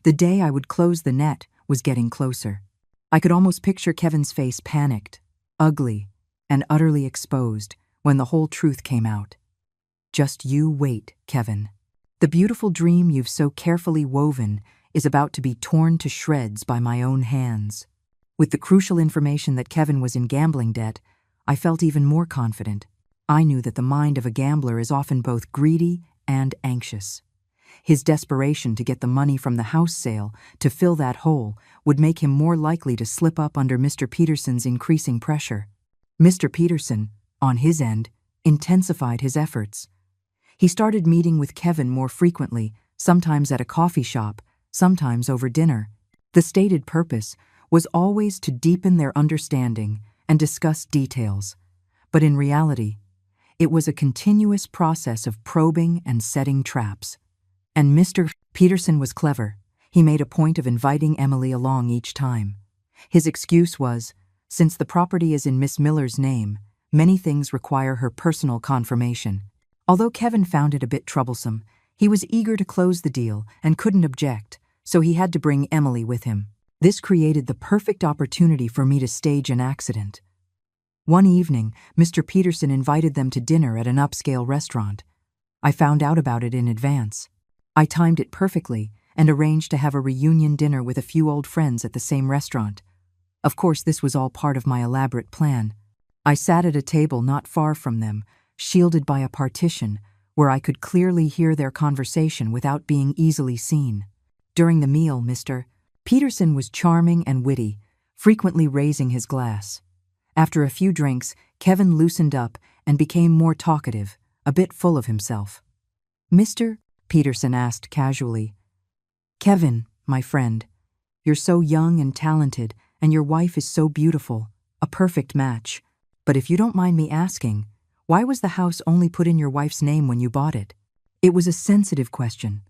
The day I would close the net was getting closer. I could almost picture Kevin's face panicked, ugly, and utterly exposed when the whole truth came out. Just you wait, Kevin. The beautiful dream you've so carefully woven is about to be torn to shreds by my own hands. With the crucial information that Kevin was in gambling debt, I felt even more confident. I knew that the mind of a gambler is often both greedy and anxious. His desperation to get the money from the house sale to fill that hole would make him more likely to slip up under Mr. Peterson's increasing pressure. Mr. Peterson, on his end, intensified his efforts. He started meeting with Kevin more frequently, sometimes at a coffee shop, sometimes over dinner. The stated purpose was always to deepen their understanding and discuss details, but in reality, it was a continuous process of probing and setting traps. And Mr. Peterson was clever. He made a point of inviting Emily along each time. His excuse was, since the property is in Miss Miller's name, many things require her personal confirmation. Although Kevin found it a bit troublesome, he was eager to close the deal and couldn't object, so he had to bring Emily with him. This created the perfect opportunity for me to stage an accident. One evening, Mr. Peterson invited them to dinner at an upscale restaurant. I found out about it in advance. I timed it perfectly and arranged to have a reunion dinner with a few old friends at the same restaurant. Of course, this was all part of my elaborate plan. I sat at a table not far from them, shielded by a partition, where I could clearly hear their conversation without being easily seen. During the meal, Mr. Peterson was charming and witty, frequently raising his glass. After a few drinks, Kevin loosened up and became more talkative, a bit full of himself. "Mr. Peterson asked casually, "Kevin, my friend, you're so young and talented, and your wife is so beautiful, a perfect match. But if you don't mind me asking, why was the house only put in your wife's name when you bought it?" It was a sensitive question.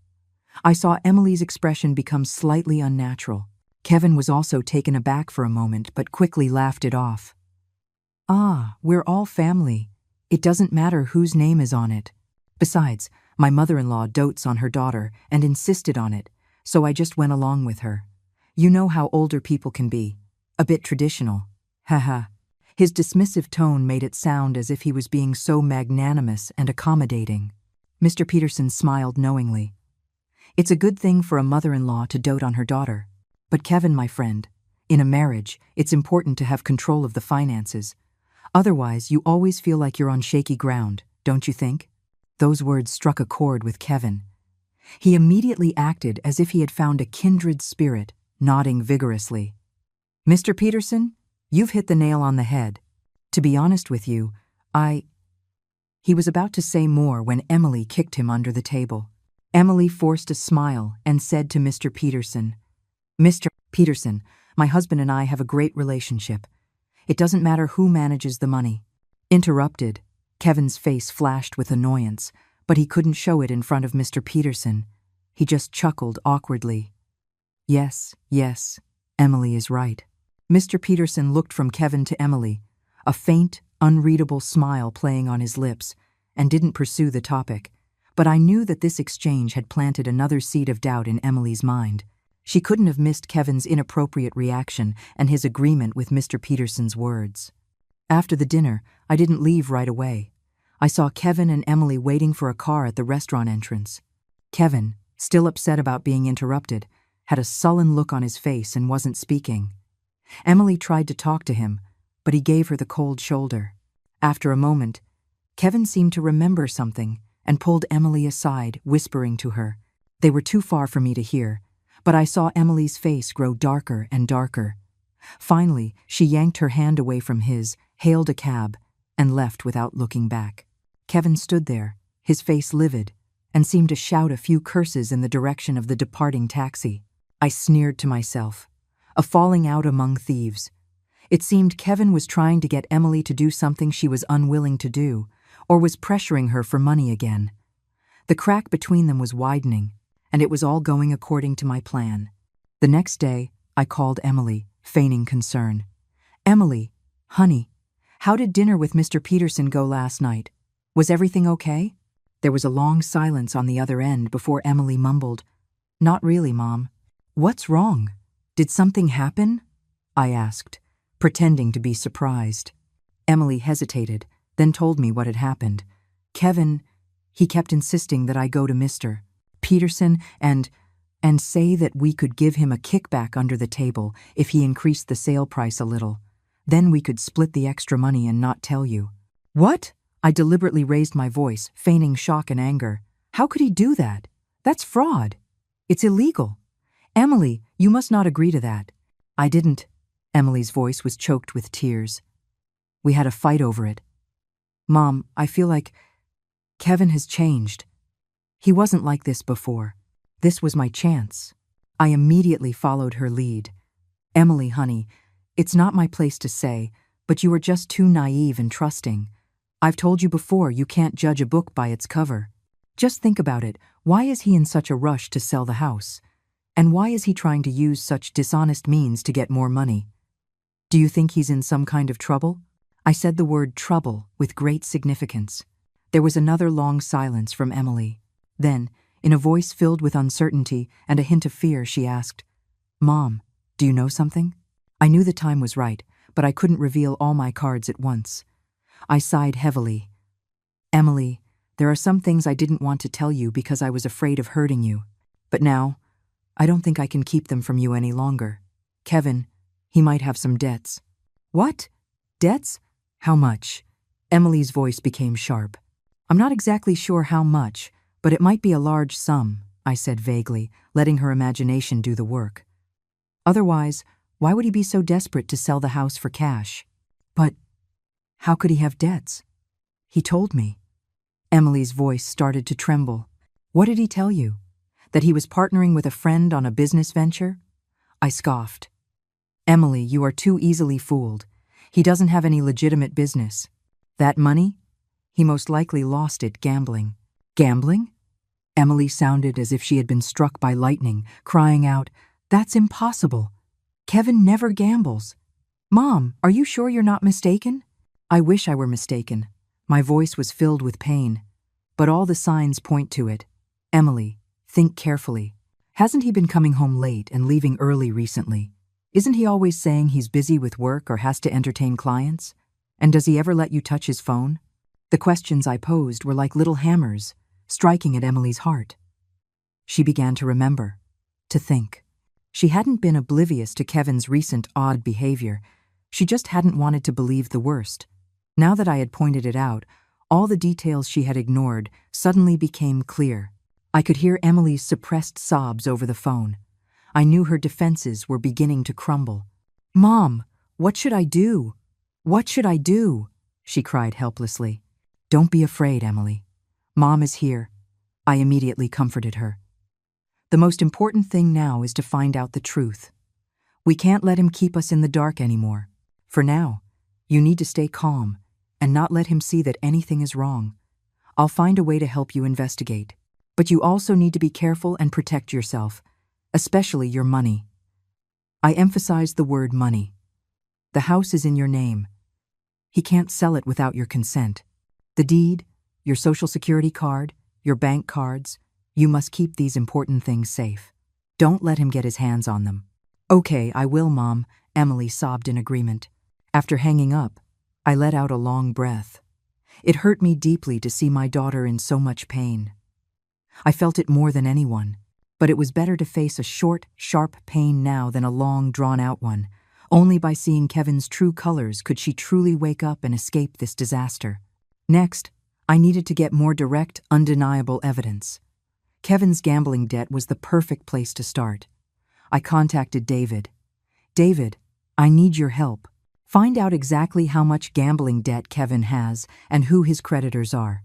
I saw Emily's expression become slightly unnatural. Kevin was also taken aback for a moment but quickly laughed it off. Ah, we're all family. It doesn't matter whose name is on it. Besides, my mother-in-law dotes on her daughter and insisted on it, so I just went along with her. You know how older people can be. A bit traditional. Haha. His dismissive tone made it sound as if he was being so magnanimous and accommodating. Mr. Peterson smiled knowingly. It's a good thing for a mother-in-law to dote on her daughter. But Kevin, my friend, in a marriage, it's important to have control of the finances. Otherwise, you always feel like you're on shaky ground, don't you think? Those words struck a chord with Kevin. He immediately acted as if he had found a kindred spirit, nodding vigorously. Mr. Peterson, you've hit the nail on the head. To be honest with you, He was about to say more when Emily kicked him under the table. Emily forced a smile and said to Mr. Peterson, Mr. Peterson, my husband and I have a great relationship. It doesn't matter who manages the money. Interrupted, Kevin's face flashed with annoyance, but he couldn't show it in front of Mr. Peterson. He just chuckled awkwardly. Yes, Emily is right. Mr. Peterson looked from Kevin to Emily, a faint, unreadable smile playing on his lips, and didn't pursue the topic. But I knew that this exchange had planted another seed of doubt in Emily's mind. She couldn't have missed Kevin's inappropriate reaction and his agreement with Mr. Peterson's words. After the dinner, I didn't leave right away. I saw Kevin and Emily waiting for a car at the restaurant entrance. Kevin, still upset about being interrupted, had a sullen look on his face and wasn't speaking. Emily tried to talk to him, but he gave her the cold shoulder. After a moment, Kevin seemed to remember something and pulled Emily aside, whispering to her. They were too far for me to hear, but I saw Emily's face grow darker and darker. Finally, she yanked her hand away from his, hailed a cab, and left without looking back. Kevin stood there, his face livid, and seemed to shout a few curses in the direction of the departing taxi. I sneered to myself. A falling out among thieves. It seemed Kevin was trying to get Emily to do something she was unwilling to do, or was pressuring her for money again. The crack between them was widening, and it was all going according to my plan. The next day, I called Emily, feigning concern. Emily, honey, how did dinner with Mr. Peterson go last night? Was everything okay? There was a long silence on the other end before Emily mumbled, Not really, Mom. What's wrong? Did something happen? I asked, pretending to be surprised. Emily hesitated, then told me what had happened. Kevin, he kept insisting that I go to Mr. Peterson and say that we could give him a kickback under the table if he increased the sale price a little. Then we could split the extra money and not tell you. What? I deliberately raised my voice, feigning shock and anger. How could he do that? That's fraud. It's illegal. Emily, you must not agree to that. I didn't. Emily's voice was choked with tears. We had a fight over it. Mom, I feel like Kevin has changed. He wasn't like this before. This was my chance. I immediately followed her lead. Emily, honey, it's not my place to say, but you are just too naive and trusting. I've told you before you can't judge a book by its cover. Just think about it. Why is he in such a rush to sell the house? And why is he trying to use such dishonest means to get more money? Do you think he's in some kind of trouble? I said the word trouble with great significance. There was another long silence from Emily. Then, in a voice filled with uncertainty and a hint of fear, she asked, Mom, do you know something? I knew the time was right, but I couldn't reveal all my cards at once. I sighed heavily. Emily, there are some things I didn't want to tell you because I was afraid of hurting you. But now, I don't think I can keep them from you any longer. Kevin, he might have some debts. What? Debts? How much? Emily's voice became sharp. I'm not exactly sure how much, but it might be a large sum, I said vaguely, letting her imagination do the work. Otherwise, why would he be so desperate to sell the house for cash? But how could he have debts? He told me. Emily's voice started to tremble. What did he tell you? That he was partnering with a friend on a business venture? I scoffed. Emily, you are too easily fooled. He doesn't have any legitimate business. That money? He most likely lost it gambling. Gambling? Emily sounded as if she had been struck by lightning, crying out, "That's impossible. Kevin never gambles." "Mom, are you sure you're not mistaken?" I wish I were mistaken. My voice was filled with pain. But all the signs point to it. Emily, think carefully. Hasn't he been coming home late and leaving early recently? Isn't he always saying he's busy with work or has to entertain clients? And does he ever let you touch his phone? The questions I posed were like little hammers, striking at Emily's heart. She began to remember, to think. She hadn't been oblivious to Kevin's recent odd behavior. She just hadn't wanted to believe the worst. Now that I had pointed it out, all the details she had ignored suddenly became clear. I could hear Emily's suppressed sobs over the phone. I knew her defenses were beginning to crumble. "Mom, what should I do? What should I do?" she cried helplessly. "Don't be afraid, Emily. Mom is here." I immediately comforted her. "The most important thing now is to find out the truth. We can't let him keep us in the dark anymore. For now, you need to stay calm and not let him see that anything is wrong. I'll find a way to help you investigate. But you also need to be careful and protect yourself, especially your money." I emphasized the word money. "The house is in your name. He can't sell it without your consent. The deed, your social security card, your bank cards, you must keep these important things safe. Don't let him get his hands on them." "Okay, I will, Mom," Emily sobbed in agreement. After hanging up, I let out a long breath. It hurt me deeply to see my daughter in so much pain. I felt it more than anyone, but it was better to face a short, sharp pain now than a long, drawn-out one. Only by seeing Kevin's true colors could she truly wake up and escape this disaster. Next, I needed to get more direct, undeniable evidence. Kevin's gambling debt was the perfect place to start. I contacted David. "David, I need your help. Find out exactly how much gambling debt Kevin has and who his creditors are.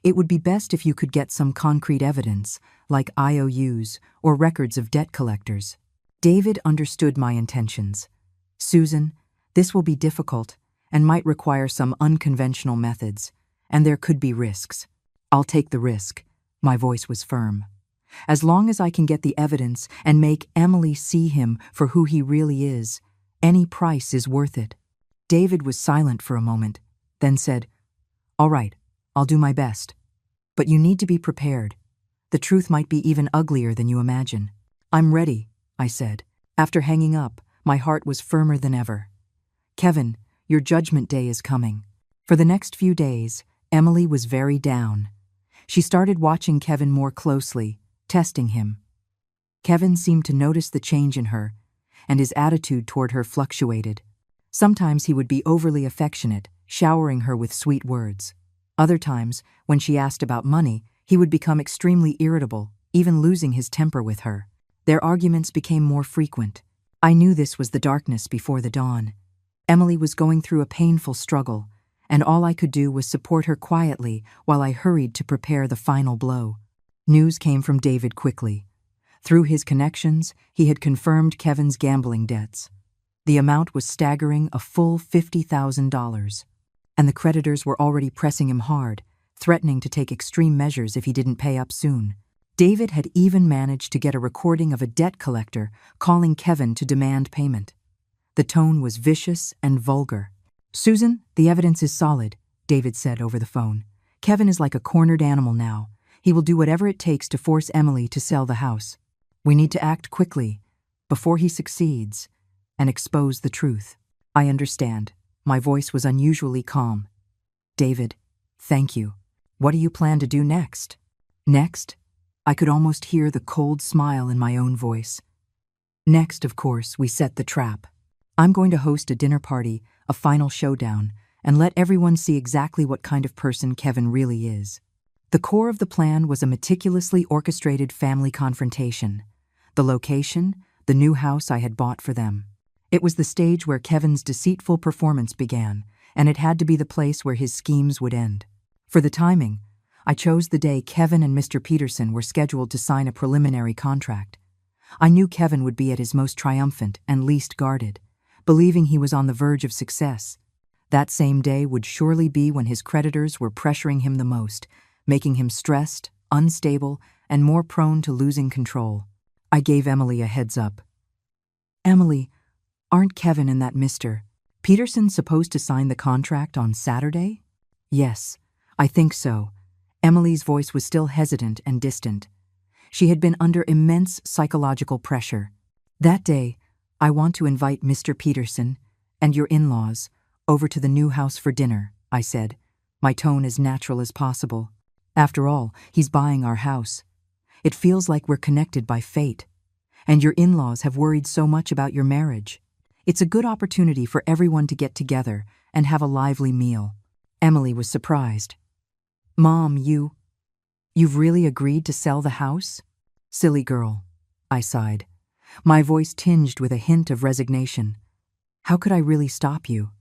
It would be best if you could get some concrete evidence, like IOUs or records of debt collectors." David understood my intentions. "Susan, this will be difficult and might require some unconventional methods, and there could be risks." "I'll take the risk." My voice was firm. "As long as I can get the evidence and make Emily see him for who he really is, any price is worth it." David was silent for a moment, then said, "All right, I'll do my best. But you need to be prepared. The truth might be even uglier than you imagine." "I'm ready," I said. After hanging up, my heart was firmer than ever. "Kevin, your judgment day is coming." For the next few days, Emily was very down. She started watching Kevin more closely, testing him. Kevin seemed to notice the change in her, and his attitude toward her fluctuated. Sometimes he would be overly affectionate, showering her with sweet words. Other times, when she asked about money, he would become extremely irritable, even losing his temper with her. Their arguments became more frequent. I knew this was the darkness before the dawn. Emily was going through a painful struggle, and all I could do was support her quietly while I hurried to prepare the final blow. News came from David quickly. Through his connections, he had confirmed Kevin's gambling debts. The amount was staggering, a full $50,000. And the creditors were already pressing him hard, threatening to take extreme measures if he didn't pay up soon. David had even managed to get a recording of a debt collector calling Kevin to demand payment. The tone was vicious and vulgar. "Susan, the evidence is solid," David said over the phone. "Kevin is like a cornered animal now. He will do whatever it takes to force Emily to sell the house. We need to act quickly, before he succeeds, and expose the truth." "I understand." My voice was unusually calm. "David, thank you. What do you plan to do next?" "Next?" I could almost hear the cold smile in my own voice. "Next, of course, we set the trap. I'm going to host a dinner party, a final showdown, and let everyone see exactly what kind of person Kevin really is." The core of the plan was a meticulously orchestrated family confrontation. The location, the new house I had bought for them. It was the stage where Kevin's deceitful performance began, and it had to be the place where his schemes would end. For the timing, I chose the day Kevin and Mr. Peterson were scheduled to sign a preliminary contract. I knew Kevin would be at his most triumphant and least guarded, believing he was on the verge of success. That same day would surely be when his creditors were pressuring him the most, making him stressed, unstable, and more prone to losing control. I gave Emily a heads up. Emily, aren't Kevin and that Mr. Peterson supposed to sign the contract on Saturday? Yes, I think so. Emily's voice was still hesitant and distant. She had been under immense psychological pressure. That day, I want to invite Mr. Peterson and your in-laws over to the new house for dinner, I said, my tone as natural as possible. After all, he's buying our house. It feels like we're connected by fate. And your in-laws have worried so much about your marriage. It's a good opportunity for everyone to get together and have a lively meal. Emily was surprised. Mom, you've really agreed to sell the house? Silly girl, I sighed, my voice tinged with a hint of resignation. How could I really stop you?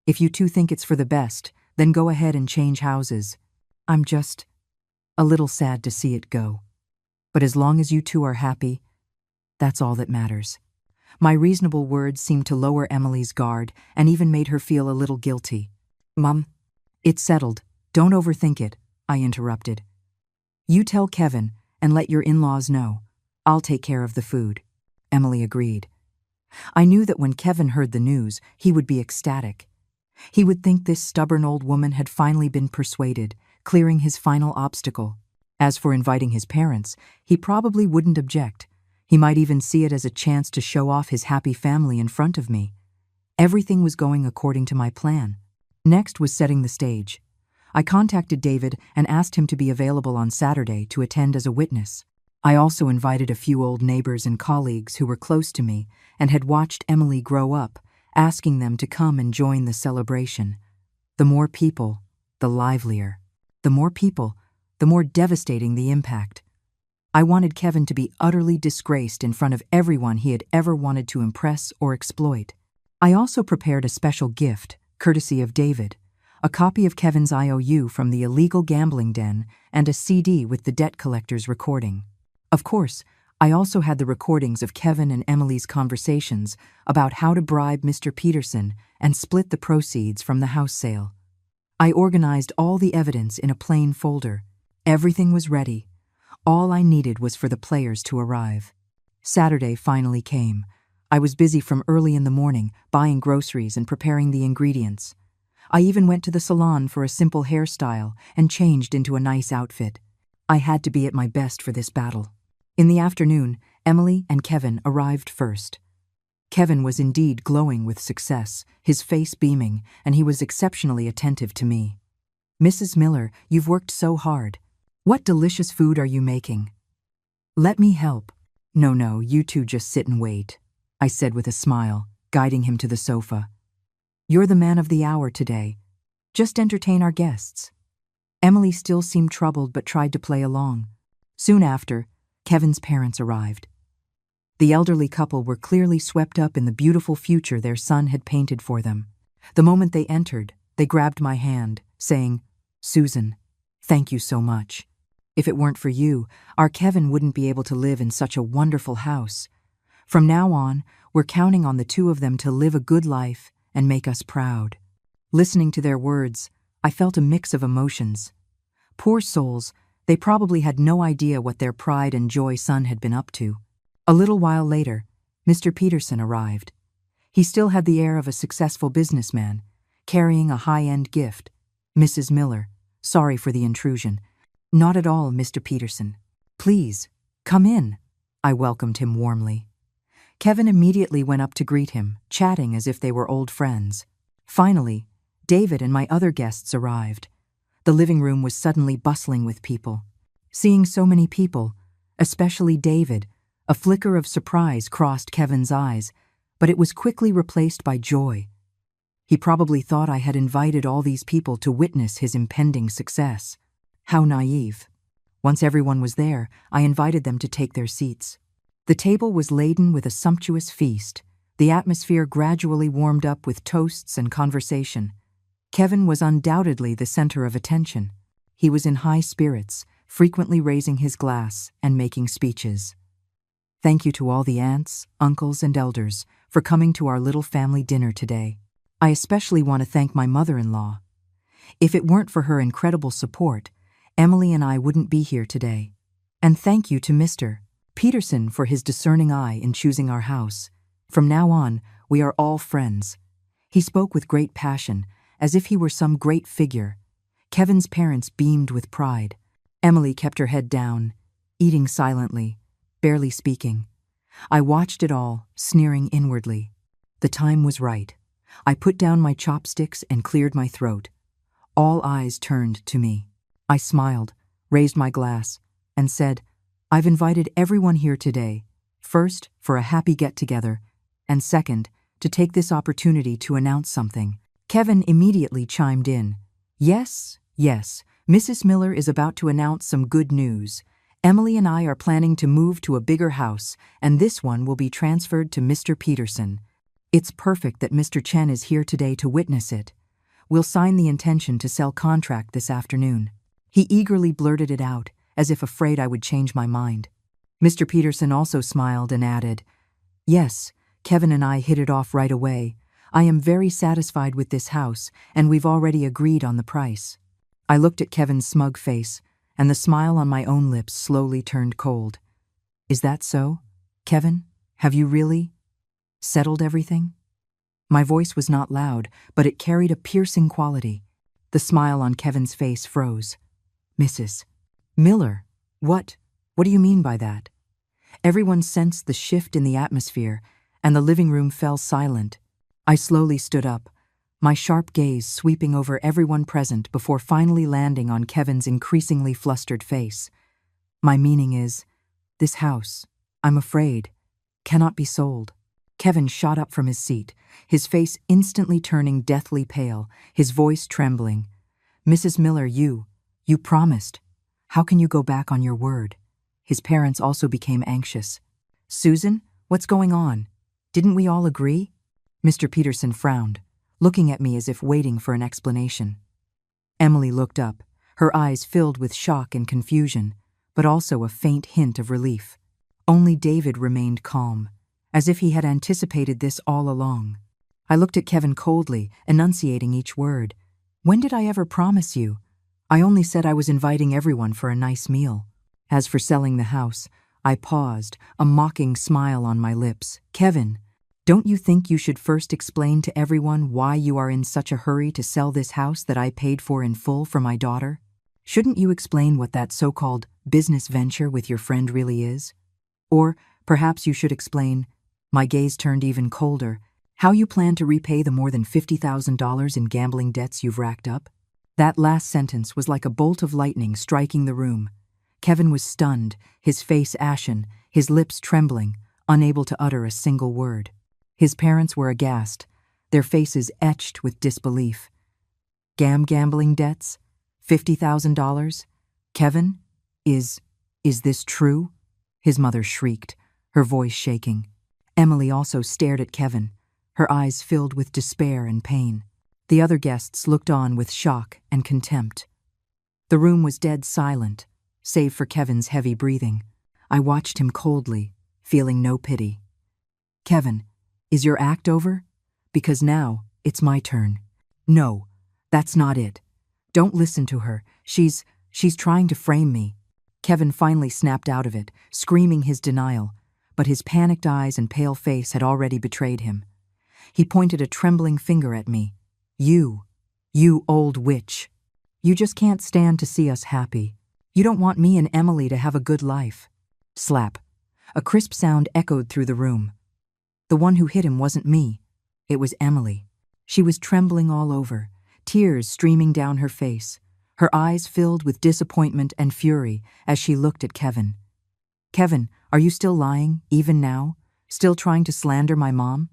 If you two think it's for the best, then go ahead and change houses. I'm just a little sad to see it go. But as long as you two are happy, that's all that matters. My reasonable words seemed to lower Emily's guard and even made her feel a little guilty. Mom, it's settled. Don't overthink it, I interrupted. You tell Kevin and let your in-laws know. I'll take care of the food. Emily agreed. I knew that when Kevin heard the news, he would be ecstatic. He would think this stubborn old woman had finally been persuaded, clearing his final obstacle. As for inviting his parents, he probably wouldn't object. He might even see it as a chance to show off his happy family in front of me. Everything was going according to my plan. Next was setting the stage. I contacted David and asked him to be available on Saturday to attend as a witness. I also invited a few old neighbors and colleagues who were close to me and had watched Emily grow up, asking them to come and join the celebration. The more people, the livelier. The more people, the more devastating the impact. I wanted Kevin to be utterly disgraced in front of everyone he had ever wanted to impress or exploit. I also prepared a special gift, courtesy of David, a copy of Kevin's IOU from the illegal gambling den and a CD with the debt collector's recording. Of course, I also had the recordings of Kevin and Emily's conversations about how to bribe Mr. Peterson and split the proceeds from the house sale. I organized all the evidence in a plain folder. Everything was ready. All I needed was for the players to arrive. Saturday finally came. I was busy from early in the morning, buying groceries and preparing the ingredients. I even went to the salon for a simple hairstyle and changed into a nice outfit. I had to be at my best for this battle. In the afternoon, Emily and Kevin arrived first. Kevin was indeed glowing with success, his face beaming, and he was exceptionally attentive to me. Mrs. Miller, you've worked so hard. What delicious food are you making? Let me help. No, you two just sit and wait, I said with a smile, guiding him to the sofa. You're the man of the hour today. Just entertain our guests. Emily still seemed troubled but tried to play along. Soon after, Kevin's parents arrived. The elderly couple were clearly swept up in the beautiful future their son had painted for them. The moment they entered, they grabbed my hand, saying, Susan, thank you so much. If it weren't for you, our Kevin wouldn't be able to live in such a wonderful house. From now on, we're counting on the two of them to live a good life and make us proud. Listening to their words, I felt a mix of emotions. Poor souls, they probably had no idea what their pride and joy son had been up to. A little while later, Mr. Peterson arrived. He still had the air of a successful businessman, carrying a high-end gift. Mrs. Miller, sorry for the intrusion. Not at all, Mr. Peterson. Please, come in. I welcomed him warmly. Kevin immediately went up to greet him, chatting as if they were old friends. Finally, David and my other guests arrived. The living room was suddenly bustling with people. Seeing so many people, especially David, a flicker of surprise crossed Kevin's eyes, but it was quickly replaced by joy. He probably thought I had invited all these people to witness his impending success. How naive. Once everyone was there, I invited them to take their seats. The table was laden with a sumptuous feast. The atmosphere gradually warmed up with toasts and conversation. Kevin was undoubtedly the center of attention. He was in high spirits, frequently raising his glass and making speeches. Thank you to all the aunts, uncles, and elders for coming to our little family dinner today. I especially want to thank my mother-in-law. If it weren't for her incredible support, Emily and I wouldn't be here today. And thank you to Mr. Peterson for his discerning eye in choosing our house. From now on, we are all friends." He spoke with great passion, as if he were some great figure. Kevin's parents beamed with pride. Emily kept her head down, eating silently, barely speaking. I watched it all, sneering inwardly. The time was right. I put down my chopsticks and cleared my throat. All eyes turned to me. I smiled, raised my glass, and said, "I've invited everyone here today, first, for a happy get-together, and second, to take this opportunity to announce something." Kevin immediately chimed in. Yes, Mrs. Miller is about to announce some good news. Emily and I are planning to move to a bigger house, and this one will be transferred to Mr. Peterson. It's perfect that Mr. Chen is here today to witness it. We'll sign the intention to sell contract this afternoon." He eagerly blurted it out, as if afraid I would change my mind. Mr. Peterson also smiled and added, "Yes, Kevin and I hit it off right away. I am very satisfied with this house, and we've already agreed on the price." I looked at Kevin's smug face, and the smile on my own lips slowly turned cold. "Is that so? Kevin, have you really settled everything?" My voice was not loud, but it carried a piercing quality. The smile on Kevin's face froze. "Mrs. Miller, what do you mean by that?" Everyone sensed the shift in the atmosphere, and the living room fell silent. I slowly stood up, my sharp gaze sweeping over everyone present before finally landing on Kevin's increasingly flustered face. "My meaning is, this house, I'm afraid, cannot be sold." Kevin shot up from his seat, his face instantly turning deathly pale, his voice trembling. "Mrs. Miller, you promised. How can you go back on your word?" His parents also became anxious. "Susan, what's going on? Didn't we all agree?" Mr. Peterson frowned, looking at me as if waiting for an explanation. Emily looked up, her eyes filled with shock and confusion, but also a faint hint of relief. Only David remained calm, as if he had anticipated this all along. I looked at Kevin coldly, enunciating each word. "When did I ever promise you? I only said I was inviting everyone for a nice meal." As for selling the house, I paused, a mocking smile on my lips. "Kevin, don't you think you should first explain to everyone why you are in such a hurry to sell this house that I paid for in full for my daughter? Shouldn't you explain what that so-called business venture with your friend really is? Or perhaps you should explain," my gaze turned even colder, "how you plan to repay the more than $50,000 in gambling debts you've racked up?" That last sentence was like a bolt of lightning striking the room. Kevin was stunned, his face ashen, his lips trembling, unable to utter a single word. His parents were aghast, their faces etched with disbelief. Gambling debts? $50,000? Kevin? Is this true?" His mother shrieked, her voice shaking. Emily also stared at Kevin, her eyes filled with despair and pain. The other guests looked on with shock and contempt. The room was dead silent, save for Kevin's heavy breathing. I watched him coldly, feeling no pity. "Kevin, is your act over? Because now it's my turn." "No, that's not it. Don't listen to her. She's trying to frame me." Kevin finally snapped out of it, screaming his denial, but his panicked eyes and pale face had already betrayed him. He pointed a trembling finger at me. You old witch. You just can't stand to see us happy. You don't want me and Emily to have a good life." Slap. A crisp sound echoed through the room. The one who hit him wasn't me. It was Emily. She was trembling all over, tears streaming down her face, her eyes filled with disappointment and fury as she looked at Kevin. "Kevin, are you still lying, even now? Still trying to slander my mom?"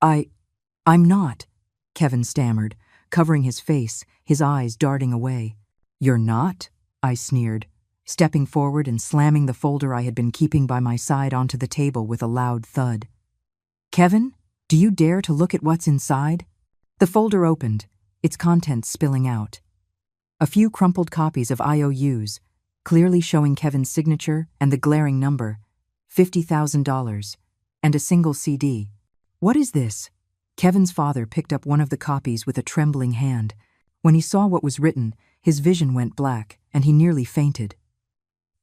I'm not," Kevin stammered, covering his face, his eyes darting away. "You're not?" I sneered, stepping forward and slamming the folder I had been keeping by my side onto the table with a loud thud. "Kevin, do you dare to look at what's inside?" The folder opened, its contents spilling out. A few crumpled copies of IOUs, clearly showing Kevin's signature and the glaring number, $50,000, and a single CD. "What is this?" Kevin's father picked up one of the copies with a trembling hand. When he saw what was written, His vision went black, and he nearly fainted.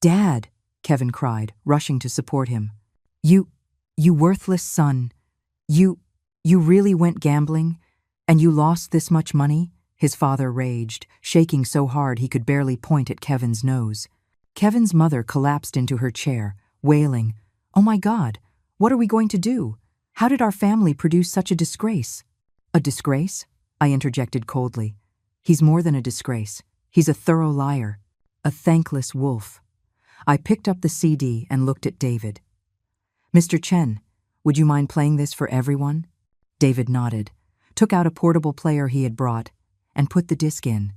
"Dad!" Kevin cried, rushing to support him. You worthless son. You really went gambling? And you lost this much money?" His father raged, shaking so hard he could barely point at Kevin's nose. Kevin's mother collapsed into her chair, wailing, "Oh my God, what are we going to do? How did our family produce such a disgrace?" "A disgrace?" I interjected coldly. "He's more than a disgrace. He's a thorough liar. A thankless wolf." I picked up the CD and looked at David. "Mr. Chen, would you mind playing this for everyone?" David nodded, took out a portable player he had brought, and put the disc in.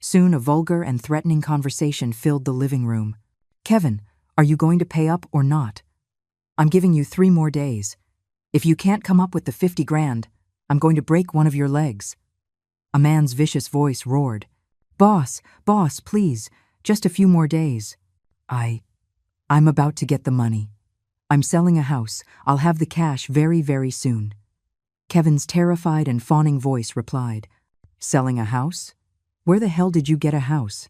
Soon a vulgar and threatening conversation filled the living room. "Kevin, are you going to pay up or not? I'm giving you 3 more days. If you can't come up with the 50 grand, I'm going to break one of your legs." A man's vicious voice roared, Boss, please, just a few more days." I'm about to get the money. I'm selling a house. I'll have the cash very, very soon." Kevin's terrified and fawning voice replied, "Selling a house? Where the hell did you get a house?"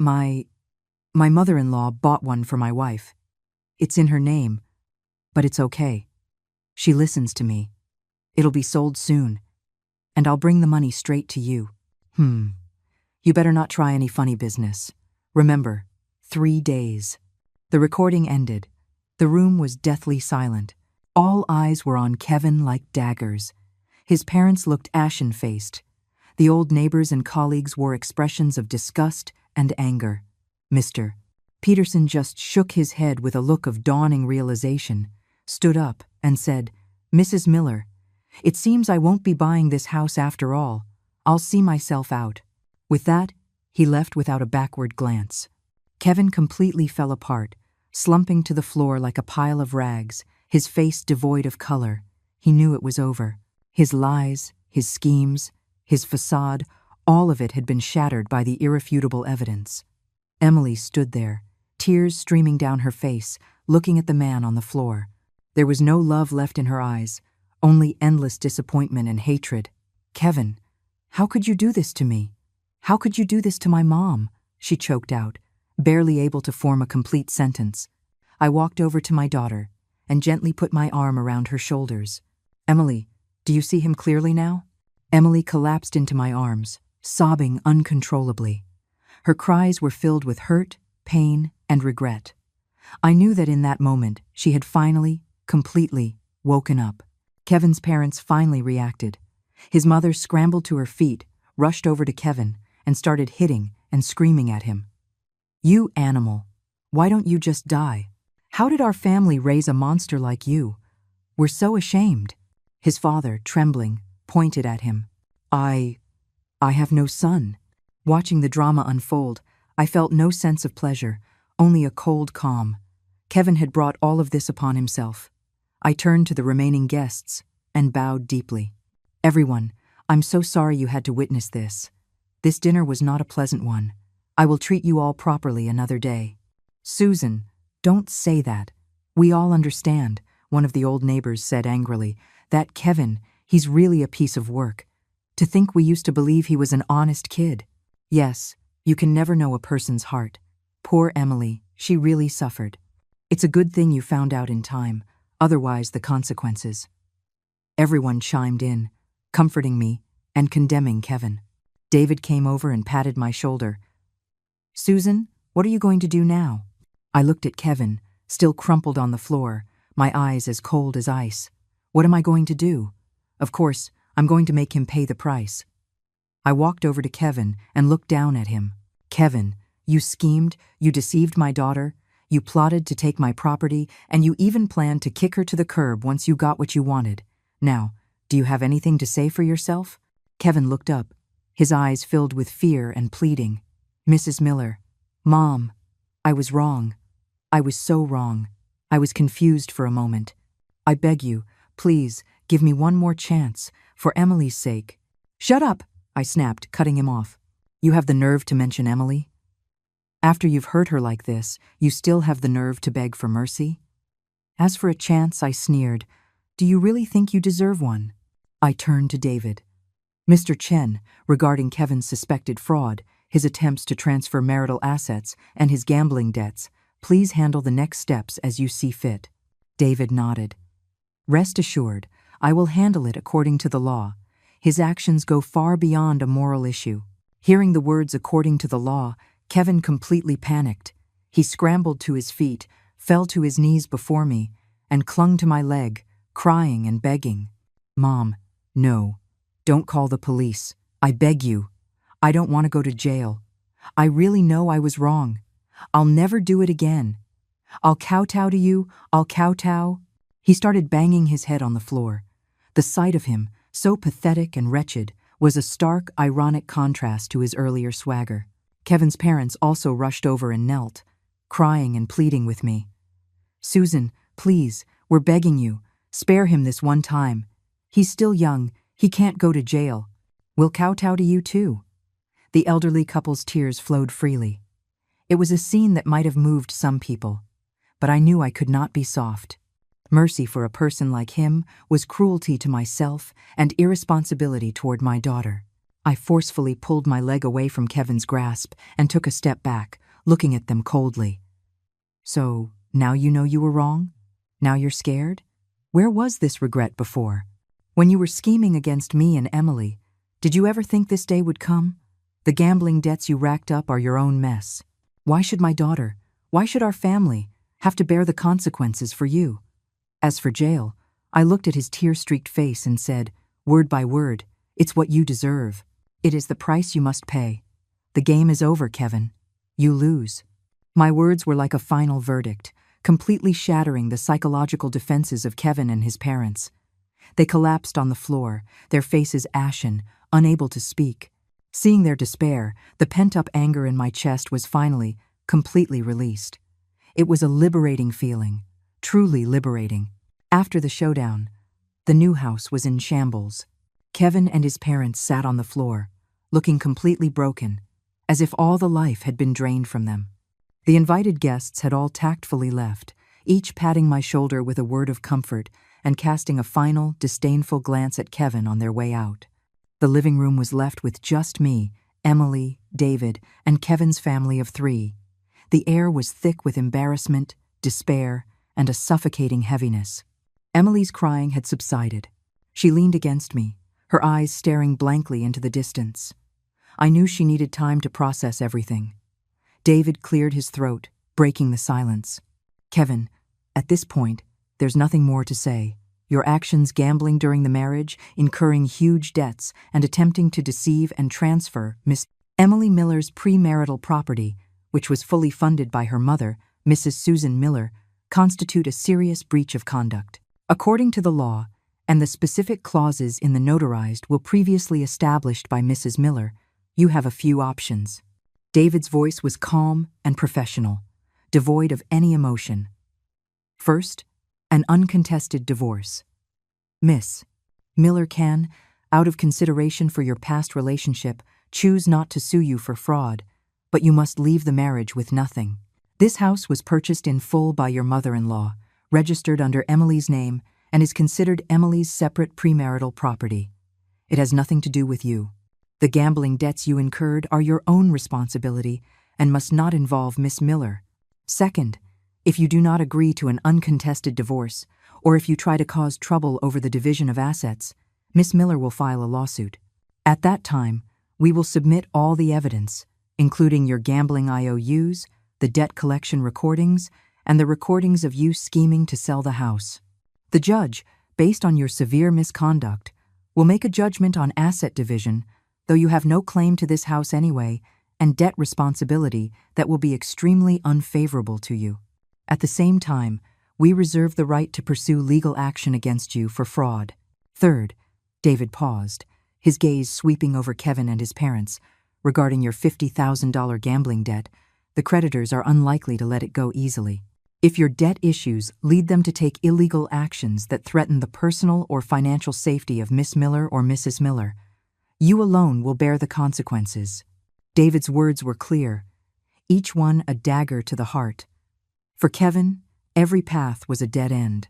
My mother-in-law bought one for my wife. It's in her name, but it's okay. She listens to me. It'll be sold soon, and I'll bring the money straight to you." You better not try any funny business. Remember, 3 days." The recording ended. The room was deathly silent. All eyes were on Kevin like daggers. His parents looked ashen-faced. The old neighbors and colleagues wore expressions of disgust and anger. Mr. Peterson just shook his head with a look of dawning realization, stood up, and said, "Mrs. Miller, it seems I won't be buying this house after all. I'll see myself out." With that, he left without a backward glance. Kevin completely fell apart, slumping to the floor like a pile of rags, his face devoid of color. He knew it was over. His lies, his schemes, his facade, all of it had been shattered by the irrefutable evidence. Emily stood there, tears streaming down her face, looking at the man on the floor. There was no love left in her eyes, only endless disappointment and hatred. "Kevin, how could you do this to me? How could you do this to my mom?" she choked out, barely able to form a complete sentence. I walked over to my daughter and gently put my arm around her shoulders. "Emily, do you see him clearly now?" Emily collapsed into my arms, sobbing uncontrollably. Her cries were filled with hurt, pain, and regret. I knew that in that moment she had finally, completely woken up. Kevin's parents finally reacted. His mother scrambled to her feet, rushed over to Kevin, and started hitting and screaming at him. "You animal, why don't you just die? How did our family raise a monster like you? We're so ashamed." His father, trembling, pointed at him. I have no son." Watching the drama unfold, I felt no sense of pleasure, only a cold calm. Kevin had brought all of this upon himself. I turned to the remaining guests and bowed deeply. "Everyone, I'm so sorry you had to witness this. This dinner was not a pleasant one. I will treat you all properly another day." "Susan, don't say that. We all understand," one of the old neighbors said angrily. "That Kevin, he's really a piece of work. To think we used to believe he was an honest kid." "Yes, you can never know a person's heart. Poor Emily, she really suffered. It's a good thing you found out in time, otherwise the consequences." Everyone chimed in, comforting me and condemning Kevin. David came over and patted my shoulder. "Susan, what are you going to do now?" I looked at Kevin, still crumpled on the floor, my eyes as cold as ice. "What am I going to do? Of course, I'm going to make him pay the price." I walked over to Kevin and looked down at him. "Kevin, you schemed, you deceived my daughter, you plotted to take my property, and you even planned to kick her to the curb once you got what you wanted. Now, do you have anything to say for yourself?" Kevin looked up, his eyes filled with fear and pleading. "Mrs. Miller, Mom, I was wrong. I was so wrong. I was confused for a moment. I beg you, please, give me one more chance, for Emily's sake." "Shut up," I snapped, cutting him off. "You have the nerve to mention Emily? After you've hurt her like this, you still have the nerve to beg for mercy? As for a chance," I sneered, "do you really think you deserve one?" I turned to David. "Mr. Chen, regarding Kevin's suspected fraud, his attempts to transfer marital assets, and his gambling debts. Please handle the next steps as you see fit." David nodded. "Rest assured, I will handle it according to the law. His actions go far beyond a moral issue." Hearing the words "according to the law," Kevin completely panicked. He scrambled to his feet, fell to his knees before me, and clung to my leg, crying and begging. "Mom, no. Don't call the police. I beg you. I don't want to go to jail. I really know I was wrong. I'll never do it again. I'll kowtow to you, I'll kowtow." He started banging his head on the floor. The sight of him, so pathetic and wretched, was a stark, ironic contrast to his earlier swagger. Kevin's parents also rushed over and knelt, crying and pleading with me. "Susan, please, we're begging you. Spare him this one time. He's still young. He can't go to jail. We'll kowtow to you too." The elderly couple's tears flowed freely. It was a scene that might have moved some people, but I knew I could not be soft. Mercy for a person like him was cruelty to myself and irresponsibility toward my daughter. I forcefully pulled my leg away from Kevin's grasp and took a step back, looking at them coldly. "So, now you know you were wrong? Now you're scared? Where was this regret before? When you were scheming against me and Emily, did you ever think this day would come? The gambling debts you racked up are your own mess. Why should my daughter, why should our family, have to bear the consequences for you?" As for jail, I looked at his tear-streaked face and said, word by word, "It's what you deserve. It is the price you must pay. The game is over, Kevin. You lose." My words were like a final verdict, completely shattering the psychological defenses of Kevin and his parents. They collapsed on the floor, their faces ashen, unable to speak. Seeing their despair, the pent-up anger in my chest was finally, completely released. It was a liberating feeling, truly liberating. After the showdown, the new house was in shambles. Kevin and his parents sat on the floor, looking completely broken, as if all the life had been drained from them. The invited guests had all tactfully left, each patting my shoulder with a word of comfort and casting a final, disdainful glance at Kevin on their way out. The living room was left with just me, Emily, David, and Kevin's family of 3. The air was thick with embarrassment, despair, and a suffocating heaviness. Emily's crying had subsided. She leaned against me, her eyes staring blankly into the distance. I knew she needed time to process everything. David cleared his throat, breaking the silence. "Kevin, at this point, there's nothing more to say. Your actions gambling during the marriage, incurring huge debts, and attempting to deceive and transfer Miss Emily Miller's premarital property, which was fully funded by her mother, Mrs. Susan Miller, constitute a serious breach of conduct. According to the law, and the specific clauses in the notarized will previously established by Mrs. Miller, you have a few options." David's voice was calm and professional, devoid of any emotion. "First, an uncontested divorce. Miss Miller can, out of consideration for your past relationship, choose not to sue you for fraud, but you must leave the marriage with nothing. This house was purchased in full by your mother-in-law, registered under Emily's name, and is considered Emily's separate premarital property. It has nothing to do with you. The gambling debts you incurred are your own responsibility and must not involve Miss Miller. Second, if you do not agree to an uncontested divorce, or if you try to cause trouble over the division of assets, Miss Miller will file a lawsuit. At that time, we will submit all the evidence, including your gambling IOUs, the debt collection recordings, and the recordings of you scheming to sell the house. The judge, based on your severe misconduct, will make a judgment on asset division, though you have no claim to this house anyway, and debt responsibility that will be extremely unfavorable to you. At the same time, we reserve the right to pursue legal action against you for fraud. Third," David paused, his gaze sweeping over Kevin and his parents. "Regarding your $50,000 gambling debt, the creditors are unlikely to let it go easily. If your debt issues lead them to take illegal actions that threaten the personal or financial safety of Miss Miller or Mrs. Miller, you alone will bear the consequences." David's words were clear, each one a dagger to the heart. For Kevin, every path was a dead end.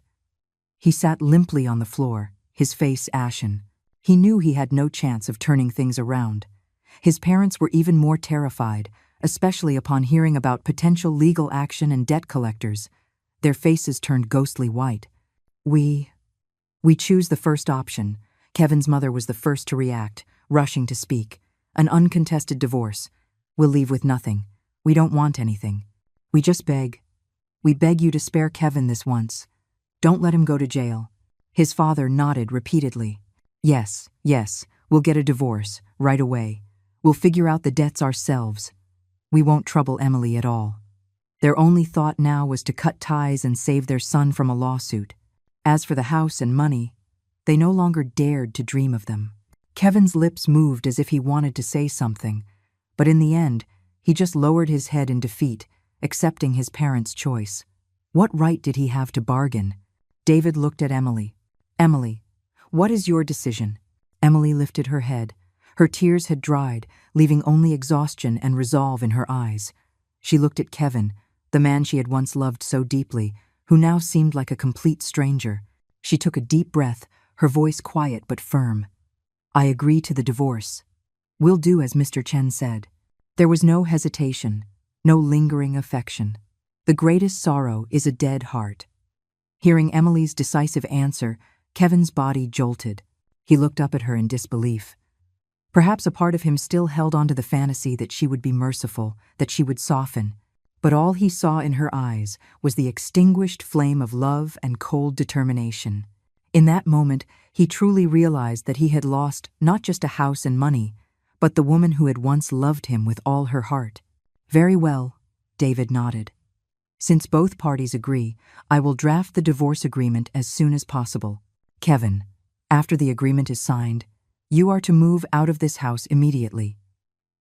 He sat limply on the floor, his face ashen. He knew he had no chance of turning things around. His parents were even more terrified, especially upon hearing about potential legal action and debt collectors. Their faces turned ghostly white. We choose the first option. Kevin's mother was the first to react, rushing to speak. An uncontested divorce. We'll leave with nothing. We don't want anything. We just beg. We beg you to spare Kevin this once. Don't let him go to jail. His father nodded repeatedly. Yes, we'll get a divorce, right away. We'll figure out the debts ourselves. We won't trouble Emily at all. Their only thought now was to cut ties and save their son from a lawsuit. As for the house and money, they no longer dared to dream of them. Kevin's lips moved as if he wanted to say something, but in the end, he just lowered his head in defeat, accepting his parents' choice. What right did he have to bargain? David looked at Emily. Emily, what is your decision? Emily lifted her head. Her tears had dried, leaving only exhaustion and resolve in her eyes. She looked at Kevin, the man she had once loved so deeply, who now seemed like a complete stranger. She took a deep breath, her voice quiet but firm. I agree to the divorce. We'll do as Mr. Chen said. There was no hesitation, no lingering affection. The greatest sorrow is a dead heart. Hearing Emily's decisive answer, Kevin's body jolted. He looked up at her in disbelief. Perhaps a part of him still held on to the fantasy that she would be merciful, that she would soften. But all he saw in her eyes was the extinguished flame of love and cold determination. In that moment, he truly realized that he had lost not just a house and money, but the woman who had once loved him with all her heart. Very well, David nodded. Since both parties agree, I will draft the divorce agreement as soon as possible. Kevin, after the agreement is signed, you are to move out of this house immediately.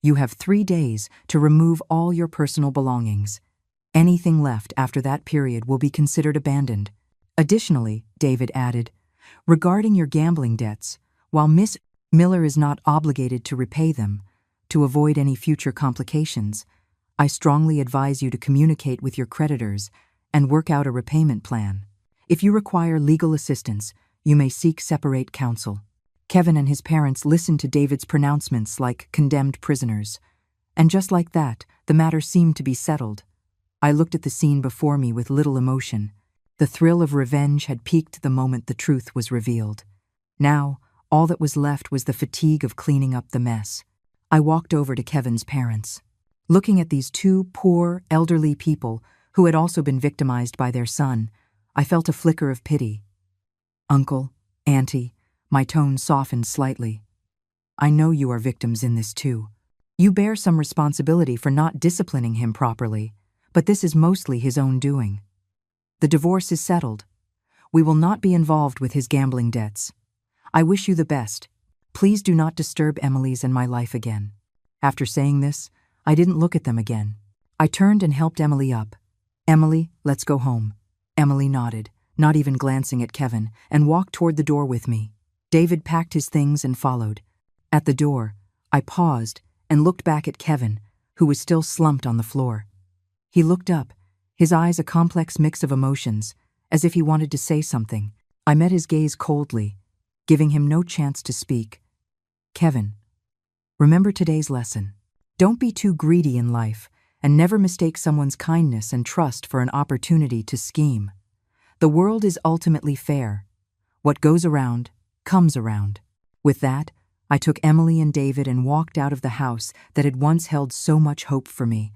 You have 3 days to remove all your personal belongings. Anything left after that period will be considered abandoned. Additionally, David added, regarding your gambling debts, while Miss Miller is not obligated to repay them, to avoid any future complications, I strongly advise you to communicate with your creditors and work out a repayment plan. If you require legal assistance, you may seek separate counsel. Kevin and his parents listened to David's pronouncements like condemned prisoners. And just like that, the matter seemed to be settled. I looked at the scene before me with little emotion. The thrill of revenge had peaked the moment the truth was revealed. Now, all that was left was the fatigue of cleaning up the mess. I walked over to Kevin's parents. Looking at these 2 poor, elderly people who had also been victimized by their son, I felt a flicker of pity. Uncle, Auntie, my tone softened slightly. I know you are victims in this too. You bear some responsibility for not disciplining him properly, but this is mostly his own doing. The divorce is settled. We will not be involved with his gambling debts. I wish you the best. Please do not disturb Emily's and my life again. After saying this, I didn't look at them again. I turned and helped Emily up. Emily, let's go home. Emily nodded, not even glancing at Kevin, and walked toward the door with me. David packed his things and followed. At the door, I paused and looked back at Kevin, who was still slumped on the floor. He looked up, his eyes a complex mix of emotions, as if he wanted to say something. I met his gaze coldly, giving him no chance to speak. Kevin, remember today's lesson. Don't be too greedy in life, and never mistake someone's kindness and trust for an opportunity to scheme. The world is ultimately fair. What goes around comes around. With that, I took Emily and David and walked out of the house that had once held so much hope for me,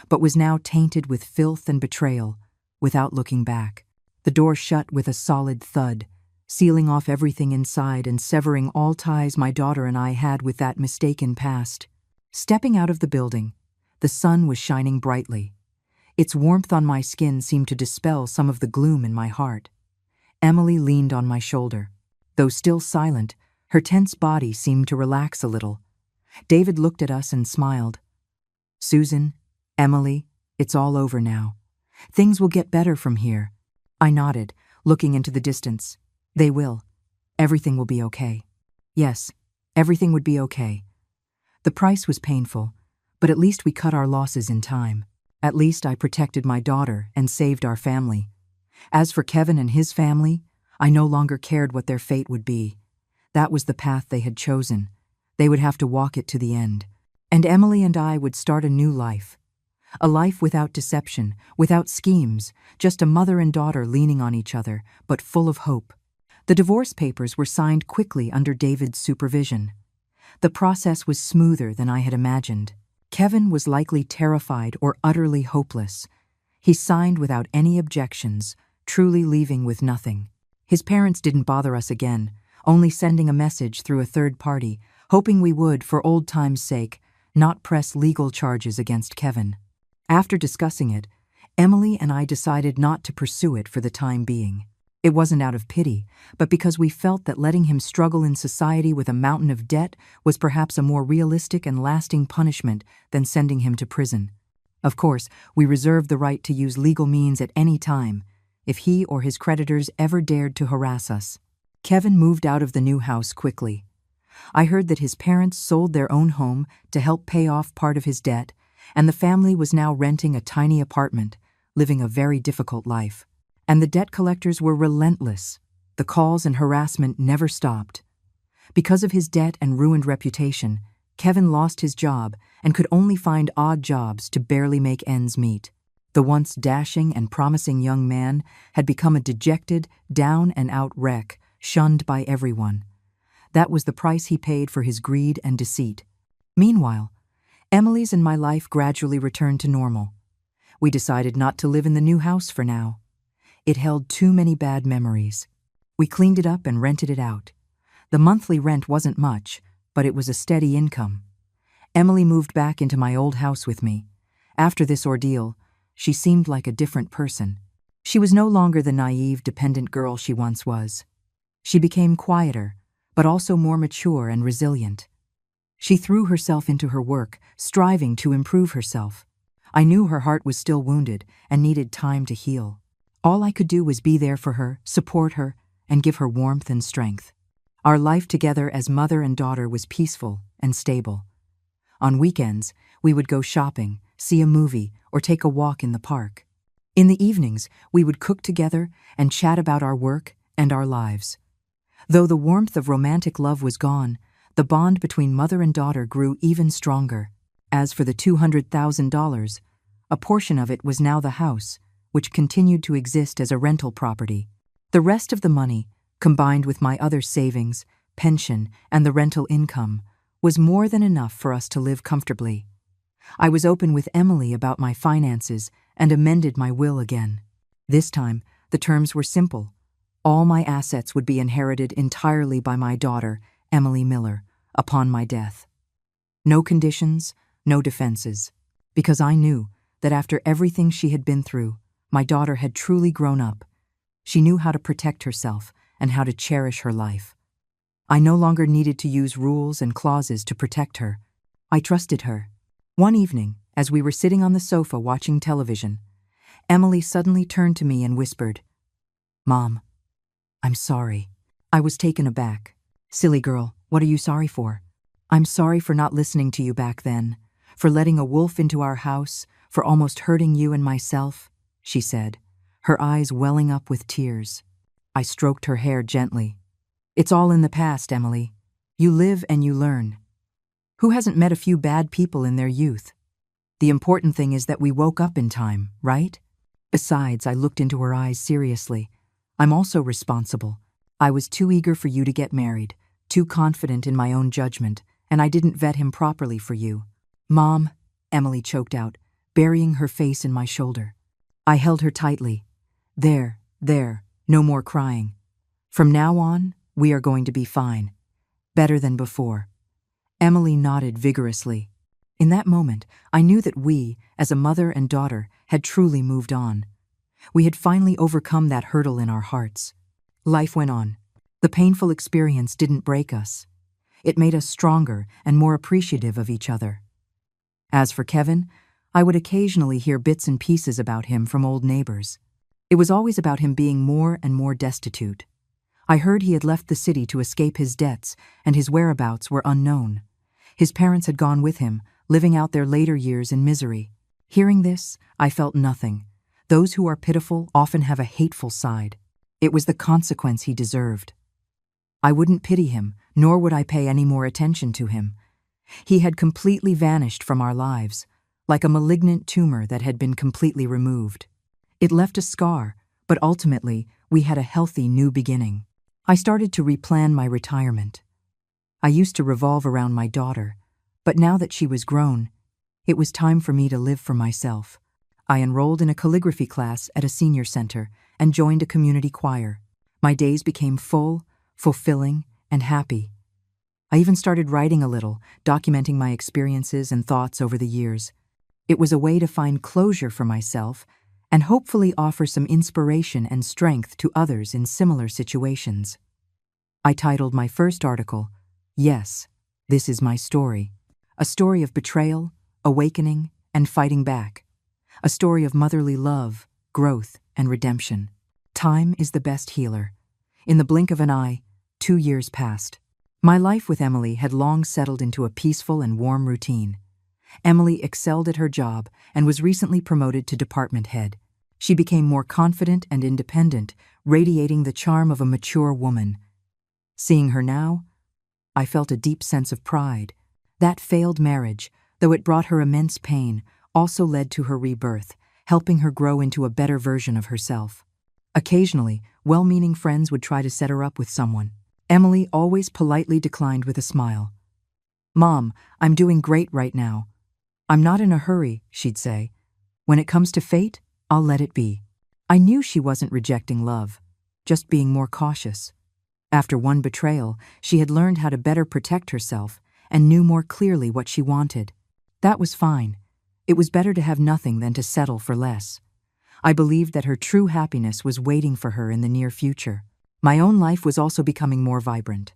but was now tainted with filth and betrayal, without looking back. The door shut with a solid thud, sealing off everything inside and severing all ties my daughter and I had with that mistaken past. Stepping out of the building, the sun was shining brightly. Its warmth on my skin seemed to dispel some of the gloom in my heart. Emily leaned on my shoulder. Though still silent, her tense body seemed to relax a little. David looked at us and smiled. Susan, Emily, it's all over now. Things will get better from here. I nodded, looking into the distance. They will. Everything will be okay. Yes, everything would be okay. The price was painful, but at least we cut our losses in time. At least I protected my daughter and saved our family. As for Kevin and his family, I no longer cared what their fate would be. That was the path they had chosen. They would have to walk it to the end. And Emily and I would start a new life. A life without deception, without schemes, just a mother and daughter leaning on each other, but full of hope. The divorce papers were signed quickly under David's supervision. The process was smoother than I had imagined. Kevin was likely terrified or utterly hopeless. He signed without any objections, truly leaving with nothing. His parents didn't bother us again, only sending a message through a third party, hoping we would, for old time's sake, not press legal charges against Kevin. After discussing it, Emily and I decided not to pursue it for the time being. It wasn't out of pity, but because we felt that letting him struggle in society with a mountain of debt was perhaps a more realistic and lasting punishment than sending him to prison. Of course, we reserved the right to use legal means at any time, if he or his creditors ever dared to harass us. Kevin moved out of the new house quickly. I heard that his parents sold their own home to help pay off part of his debt, and the family was now renting a tiny apartment, living a very difficult life. And the debt collectors were relentless. The calls and harassment never stopped. Because of his debt and ruined reputation, Kevin lost his job and could only find odd jobs to barely make ends meet. The once dashing and promising young man had become a dejected, down-and-out wreck, shunned by everyone. That was the price he paid for his greed and deceit. Meanwhile, Emily's and my life gradually returned to normal. We decided not to live in the new house for now. It held too many bad memories. We cleaned it up and rented it out. The monthly rent wasn't much, but it was a steady income. Emily moved back into my old house with me. After this ordeal, she seemed like a different person. She was no longer the naive, dependent girl she once was. She became quieter, but also more mature and resilient. She threw herself into her work, striving to improve herself. I knew her heart was still wounded and needed time to heal. All I could do was be there for her, support her, and give her warmth and strength. Our life together as mother and daughter was peaceful and stable. On weekends, we would go shopping, see a movie, or take a walk in the park. In the evenings, we would cook together and chat about our work and our lives. Though the warmth of romantic love was gone, the bond between mother and daughter grew even stronger. As for the $200,000, a portion of it was now the house, which continued to exist as a rental property. The rest of the money, combined with my other savings, pension, and the rental income, was more than enough for us to live comfortably. I was open with Emily about my finances and amended my will again. This time, the terms were simple. All my assets would be inherited entirely by my daughter, Emily Miller, upon my death. No conditions, no defenses, because I knew that after everything she had been through, my daughter had truly grown up. She knew how to protect herself and how to cherish her life. I no longer needed to use rules and clauses to protect her. I trusted her. One evening, as we were sitting on the sofa watching television, Emily suddenly turned to me and whispered, "Mom, I'm sorry." I was taken aback. "Silly girl, what are you sorry for?" "I'm sorry for not listening to you back then, for letting a wolf into our house, for almost hurting you and myself," she said, her eyes welling up with tears. I stroked her hair gently. "It's all in the past, Emily. You live and you learn. Who hasn't met a few bad people in their youth? The important thing is that we woke up in time, right? Besides," I looked into her eyes seriously, "I'm also responsible. I was too eager for you to get married, too confident in my own judgment, and I didn't vet him properly for you." "Mom," Emily choked out, burying her face in my shoulder. I held her tightly. There, no more crying. From now on, we are going to be fine. Better than before." Emily nodded vigorously. In that moment, I knew that we, as a mother and daughter, had truly moved on. We had finally overcome that hurdle in our hearts. Life went on. The painful experience didn't break us. It made us stronger and more appreciative of each other. As for Kevin, I would occasionally hear bits and pieces about him from old neighbors. It was always about him being more and more destitute. I heard he had left the city to escape his debts, and his whereabouts were unknown. His parents had gone with him, living out their later years in misery. Hearing this, I felt nothing. Those who are pitiful often have a hateful side. It was the consequence he deserved. I wouldn't pity him, nor would I pay any more attention to him. He had completely vanished from our lives, like a malignant tumor that had been completely removed. It left a scar, but ultimately, we had a healthy new beginning. I started to replan my retirement. I used to revolve around my daughter, but now that she was grown, it was time for me to live for myself. I enrolled in a calligraphy class at a senior center and joined a community choir. My days became full, fulfilling, and happy. I even started writing a little, documenting my experiences and thoughts over the years. It was a way to find closure for myself and hopefully offer some inspiration and strength to others in similar situations. I titled my first article, "Yes, This Is My Story," a story of betrayal, awakening, and fighting back. A story of motherly love, growth, and redemption. Time is the best healer. In the blink of an eye, 2 years passed. My life with Emily had long settled into a peaceful and warm routine. Emily excelled at her job and was recently promoted to department head. She became more confident and independent, radiating the charm of a mature woman. Seeing her now, I felt a deep sense of pride. That failed marriage, though it brought her immense pain, also led to her rebirth, helping her grow into a better version of herself. Occasionally, well-meaning friends would try to set her up with someone. Emily always politely declined with a smile. "Mom, I'm doing great right now. I'm not in a hurry," she'd say. "When it comes to fate, I'll let it be." I knew she wasn't rejecting love, just being more cautious. After one betrayal, she had learned how to better protect herself and knew more clearly what she wanted. That was fine. It was better to have nothing than to settle for less. I believed that her true happiness was waiting for her in the near future. My own life was also becoming more vibrant.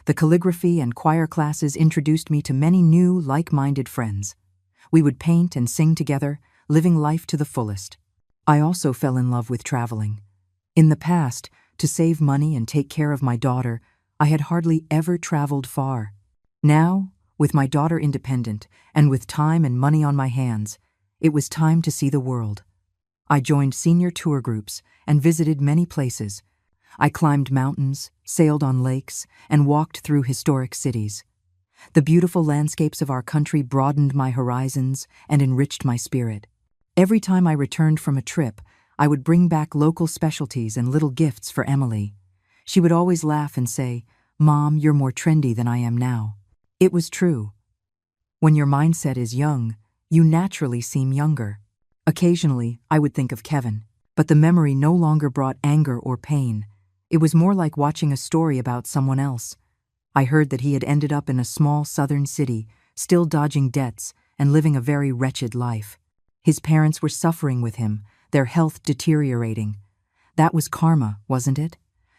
The calligraphy and choir classes introduced me to many new, like-minded friends. We would paint and sing together, living life to the fullest. I also fell in love with traveling. In the past, to save money and take care of my daughter, I had hardly ever traveled far. Now, with my daughter independent and with time and money on my hands, it was time to see the world. I joined senior tour groups and visited many places. I climbed mountains, sailed on lakes, and walked through historic cities. The beautiful landscapes of our country broadened my horizons and enriched my spirit. Every time I returned from a trip, I would bring back local specialties and little gifts for Emily. She would always laugh and say, "Mom, you're more trendy than I am now." It was true. When your mindset is young, you naturally seem younger. Occasionally, I would think of Kevin, but the memory no longer brought anger or pain. It was more like watching a story about someone else. I heard that he had ended up in a small southern city, still dodging debts and living a very wretched life. His parents were suffering with him, their health deteriorating. That was karma, wasn't it?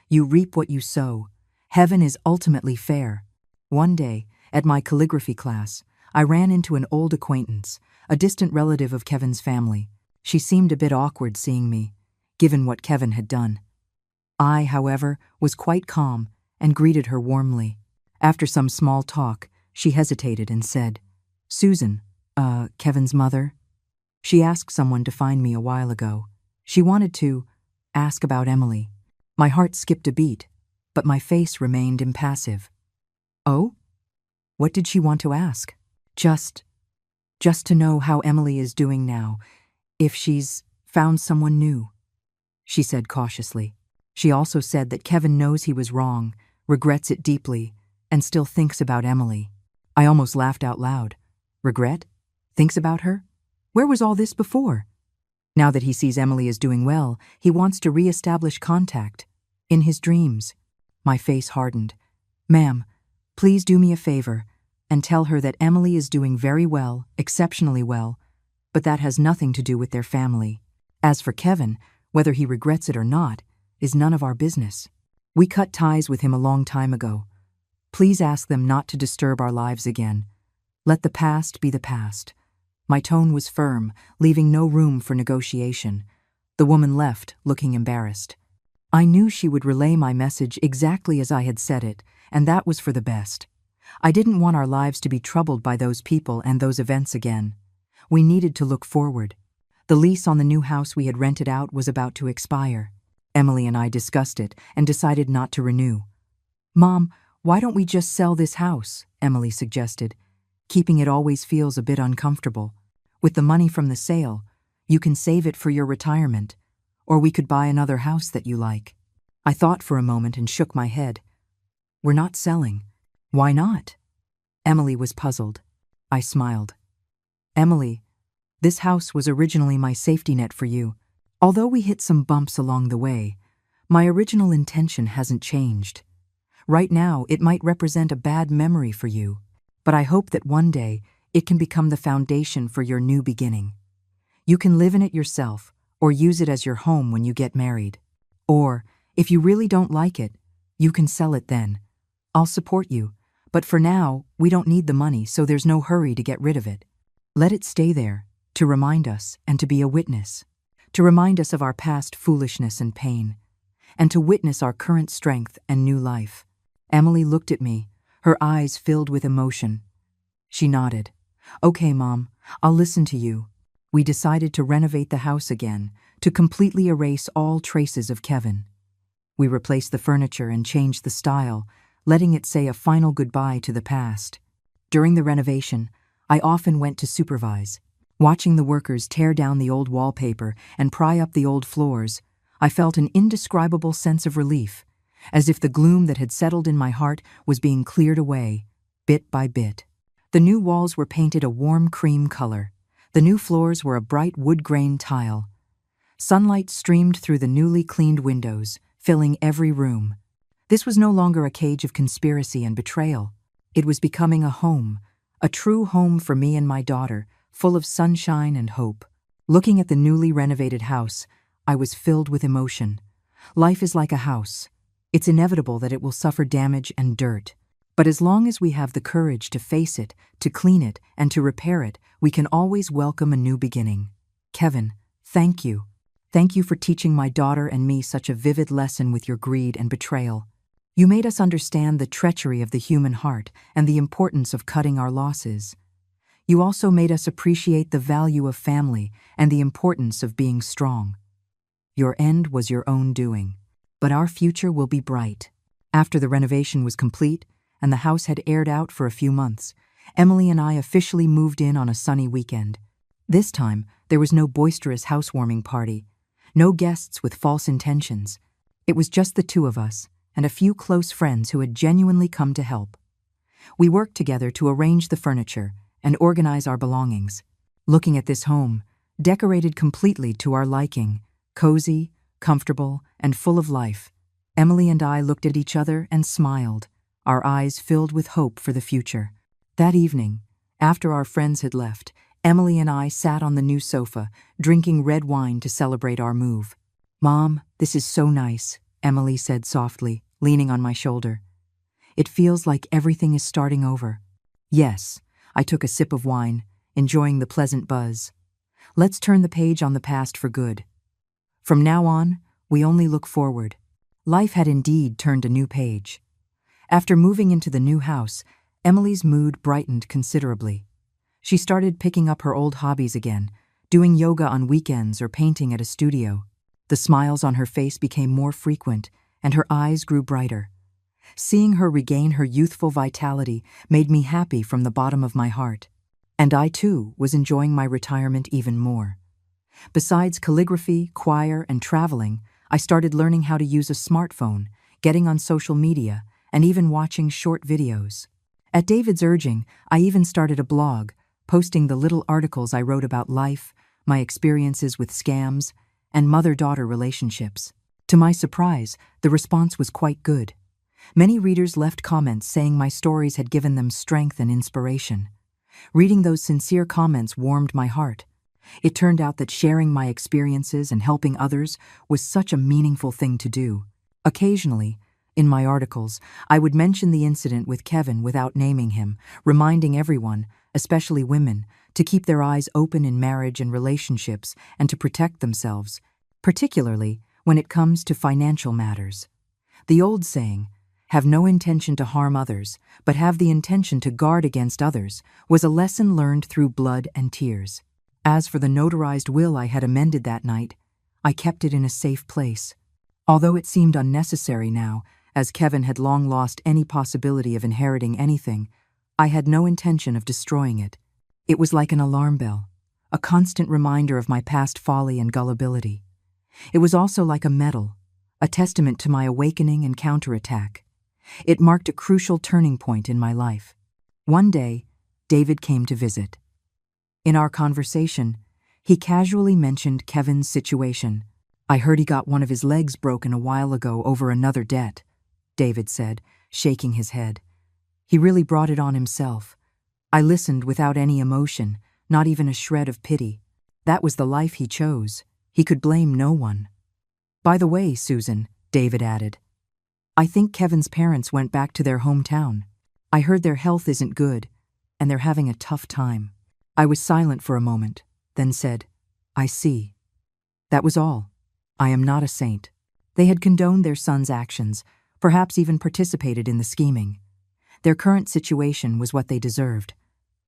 You reap what you sow. Heaven is ultimately fair. One day, at my calligraphy class, I ran into an old acquaintance, a distant relative of Kevin's family. She seemed a bit awkward seeing me, given what Kevin had done. I, however, was quite calm and greeted her warmly. After some small talk, she hesitated and said, "Susan, Kevin's mother?" She asked someone to find me a while ago. She wanted to ask about Emily. My heart skipped a beat, but my face remained impassive. "Oh? What did she want to ask?" Just to know how Emily is doing now, if she's found someone new," she said cautiously. She also said that Kevin knows he was wrong, regrets it deeply, and still thinks about Emily. I almost laughed out loud. Regret? Thinks about her? Where was all this before? Now that he sees Emily is doing well, he wants to re-establish contact. In his dreams. My face hardened. "Ma'am, please do me a favor and tell her that Emily is doing very well, exceptionally well, but that has nothing to do with their family. As for Kevin, whether he regrets it or not, is none of our business. We cut ties with him a long time ago. Please ask them not to disturb our lives again. Let the past be the past." My tone was firm, leaving no room for negotiation. The woman left, looking embarrassed. I knew she would relay my message exactly as I had said it, and that was for the best. I didn't want our lives to be troubled by those people and those events again. We needed to look forward. The lease on the new house we had rented out was about to expire. Emily and I discussed it and decided not to renew. "Mom, why don't we just sell this house?" Emily suggested. Keeping it always feels a bit uncomfortable. With the money from the sale, you can save it for your retirement, or we could buy another house that you like. I thought for a moment and shook my head. We're not selling. Why not? Emily was puzzled. I smiled. Emily, this house was originally my safety net for you. Although we hit some bumps along the way, my original intention hasn't changed. Right now, it might represent a bad memory for you, but I hope that one day it can become the foundation for your new beginning. You can live in it yourself or use it as your home when you get married. Or, if you really don't like it, you can sell it then. I'll support you, but for now, we don't need the money, so there's no hurry to get rid of it. Let it stay there, to remind us and to be a witness, to remind us of our past foolishness and pain, and to witness our current strength and new life. Emily looked at me, her eyes filled with emotion. She nodded. Okay, Mom, I'll listen to you. We decided to renovate the house again, to completely erase all traces of Kevin. We replaced the furniture and changed the style, letting it say a final goodbye to the past. During the renovation, I often went to supervise. Watching the workers tear down the old wallpaper and pry up the old floors, I felt an indescribable sense of relief, as if the gloom that had settled in my heart was being cleared away, bit by bit. The new walls were painted a warm cream color. The new floors were a bright wood-grain tile. Sunlight streamed through the newly cleaned windows, filling every room. This was no longer a cage of conspiracy and betrayal. It was becoming a home, a true home for me and my daughter, full of sunshine and hope. Looking at the newly renovated house, I was filled with emotion. Life is like a house. It's inevitable that it will suffer damage and dirt. But as long as we have the courage to face it, to clean it, and to repair it, we can always welcome a new beginning. Kevin, thank you. Thank you for teaching my daughter and me such a vivid lesson with your greed and betrayal. You made us understand the treachery of the human heart and the importance of cutting our losses. You also made us appreciate the value of family and the importance of being strong. Your end was your own doing, but our future will be bright. After the renovation was complete and the house had aired out for a few months, Emily and I officially moved in on a sunny weekend. This time, there was no boisterous housewarming party, no guests with false intentions. It was just the two of us and a few close friends who had genuinely come to help. We worked together to arrange the furniture and organize our belongings. Looking at this home, decorated completely to our liking, cozy, comfortable, and full of life, Emily and I looked at each other and smiled, our eyes filled with hope for the future. That evening, after our friends had left, Emily and I sat on the new sofa, drinking red wine to celebrate our move. Mom, this is so nice, Emily said softly, leaning on my shoulder. It feels like everything is starting over. Yes, I took a sip of wine, enjoying the pleasant buzz. Let's turn the page on the past for good. From now on, we only look forward. Life had indeed turned a new page. After moving into the new house, Emily's mood brightened considerably. She started picking up her old hobbies again, doing yoga on weekends or painting at a studio. The smiles on her face became more frequent, and her eyes grew brighter. Seeing her regain her youthful vitality made me happy from the bottom of my heart. And I, too, was enjoying my retirement even more. Besides calligraphy, choir, and traveling, I started learning how to use a smartphone, getting on social media, and even watching short videos. At David's urging, I even started a blog, posting the little articles I wrote about life, my experiences with scams, and mother-daughter relationships. To my surprise, the response was quite good. Many readers left comments saying my stories had given them strength and inspiration. Reading those sincere comments warmed my heart. It turned out that sharing my experiences and helping others was such a meaningful thing to do. Occasionally, in my articles, I would mention the incident with Kevin without naming him, reminding everyone, especially women, to keep their eyes open in marriage and relationships and to protect themselves, particularly when it comes to financial matters. The old saying, "Have no intention to harm others, but have the intention to guard against others," was a lesson learned through blood and tears. As for the notarized will I had amended that night, I kept it in a safe place. Although it seemed unnecessary now, as Kevin had long lost any possibility of inheriting anything, I had no intention of destroying it. It was like an alarm bell, a constant reminder of my past folly and gullibility. It was also like a medal, a testament to my awakening and counterattack. It marked a crucial turning point in my life. One day, David came to visit. In our conversation, he casually mentioned Kevin's situation. "I heard he got one of his legs broken a while ago over another debt," David said, shaking his head. "He really brought it on himself." I listened without any emotion, not even a shred of pity. That was the life he chose. He could blame no one. "By the way, Susan," David added, "I think Kevin's parents went back to their hometown. I heard their health isn't good, and they're having a tough time." I was silent for a moment, then said, "I see." That was all. I am not a saint. They had condoned their son's actions, perhaps even participated in the scheming. Their current situation was what they deserved.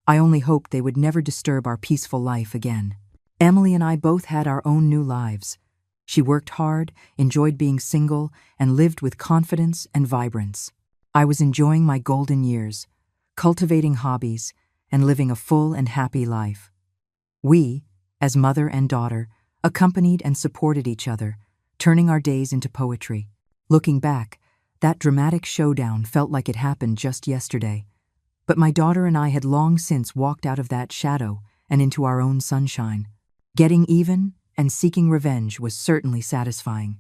I only hoped they would never disturb our peaceful life again. Emily and I both had our own new lives. She worked hard, enjoyed being single, and lived with confidence and vibrance. I was enjoying my golden years, cultivating hobbies, and living a full and happy life. We, as mother and daughter, accompanied and supported each other, turning our days into poetry. Looking back, that dramatic showdown felt like it happened just yesterday. But my daughter and I had long since walked out of that shadow and into our own sunshine. Getting even and seeking revenge was certainly satisfying.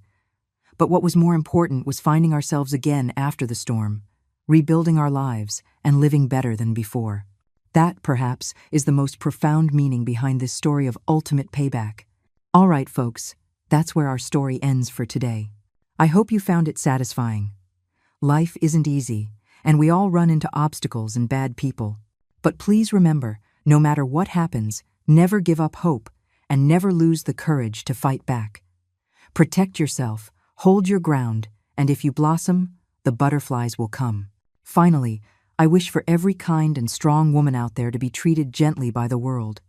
But what was more important was finding ourselves again after the storm, rebuilding our lives and living better than before. That, perhaps, is the most profound meaning behind this story of ultimate payback. All right, folks, that's where our story ends for today. I hope you found it satisfying. Life isn't easy, and we all run into obstacles and bad people. But please remember, no matter what happens, never give up hope and never lose the courage to fight back. Protect yourself, hold your ground, and if you blossom, the butterflies will come. Finally, I wish for every kind and strong woman out there to be treated gently by the world.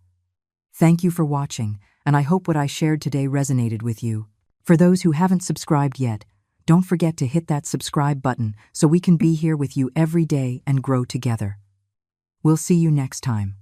Thank you for watching, and I hope what I shared today resonated with you. For those who haven't subscribed yet, don't forget to hit that subscribe button so we can be here with you every day and grow together. We'll see you next time.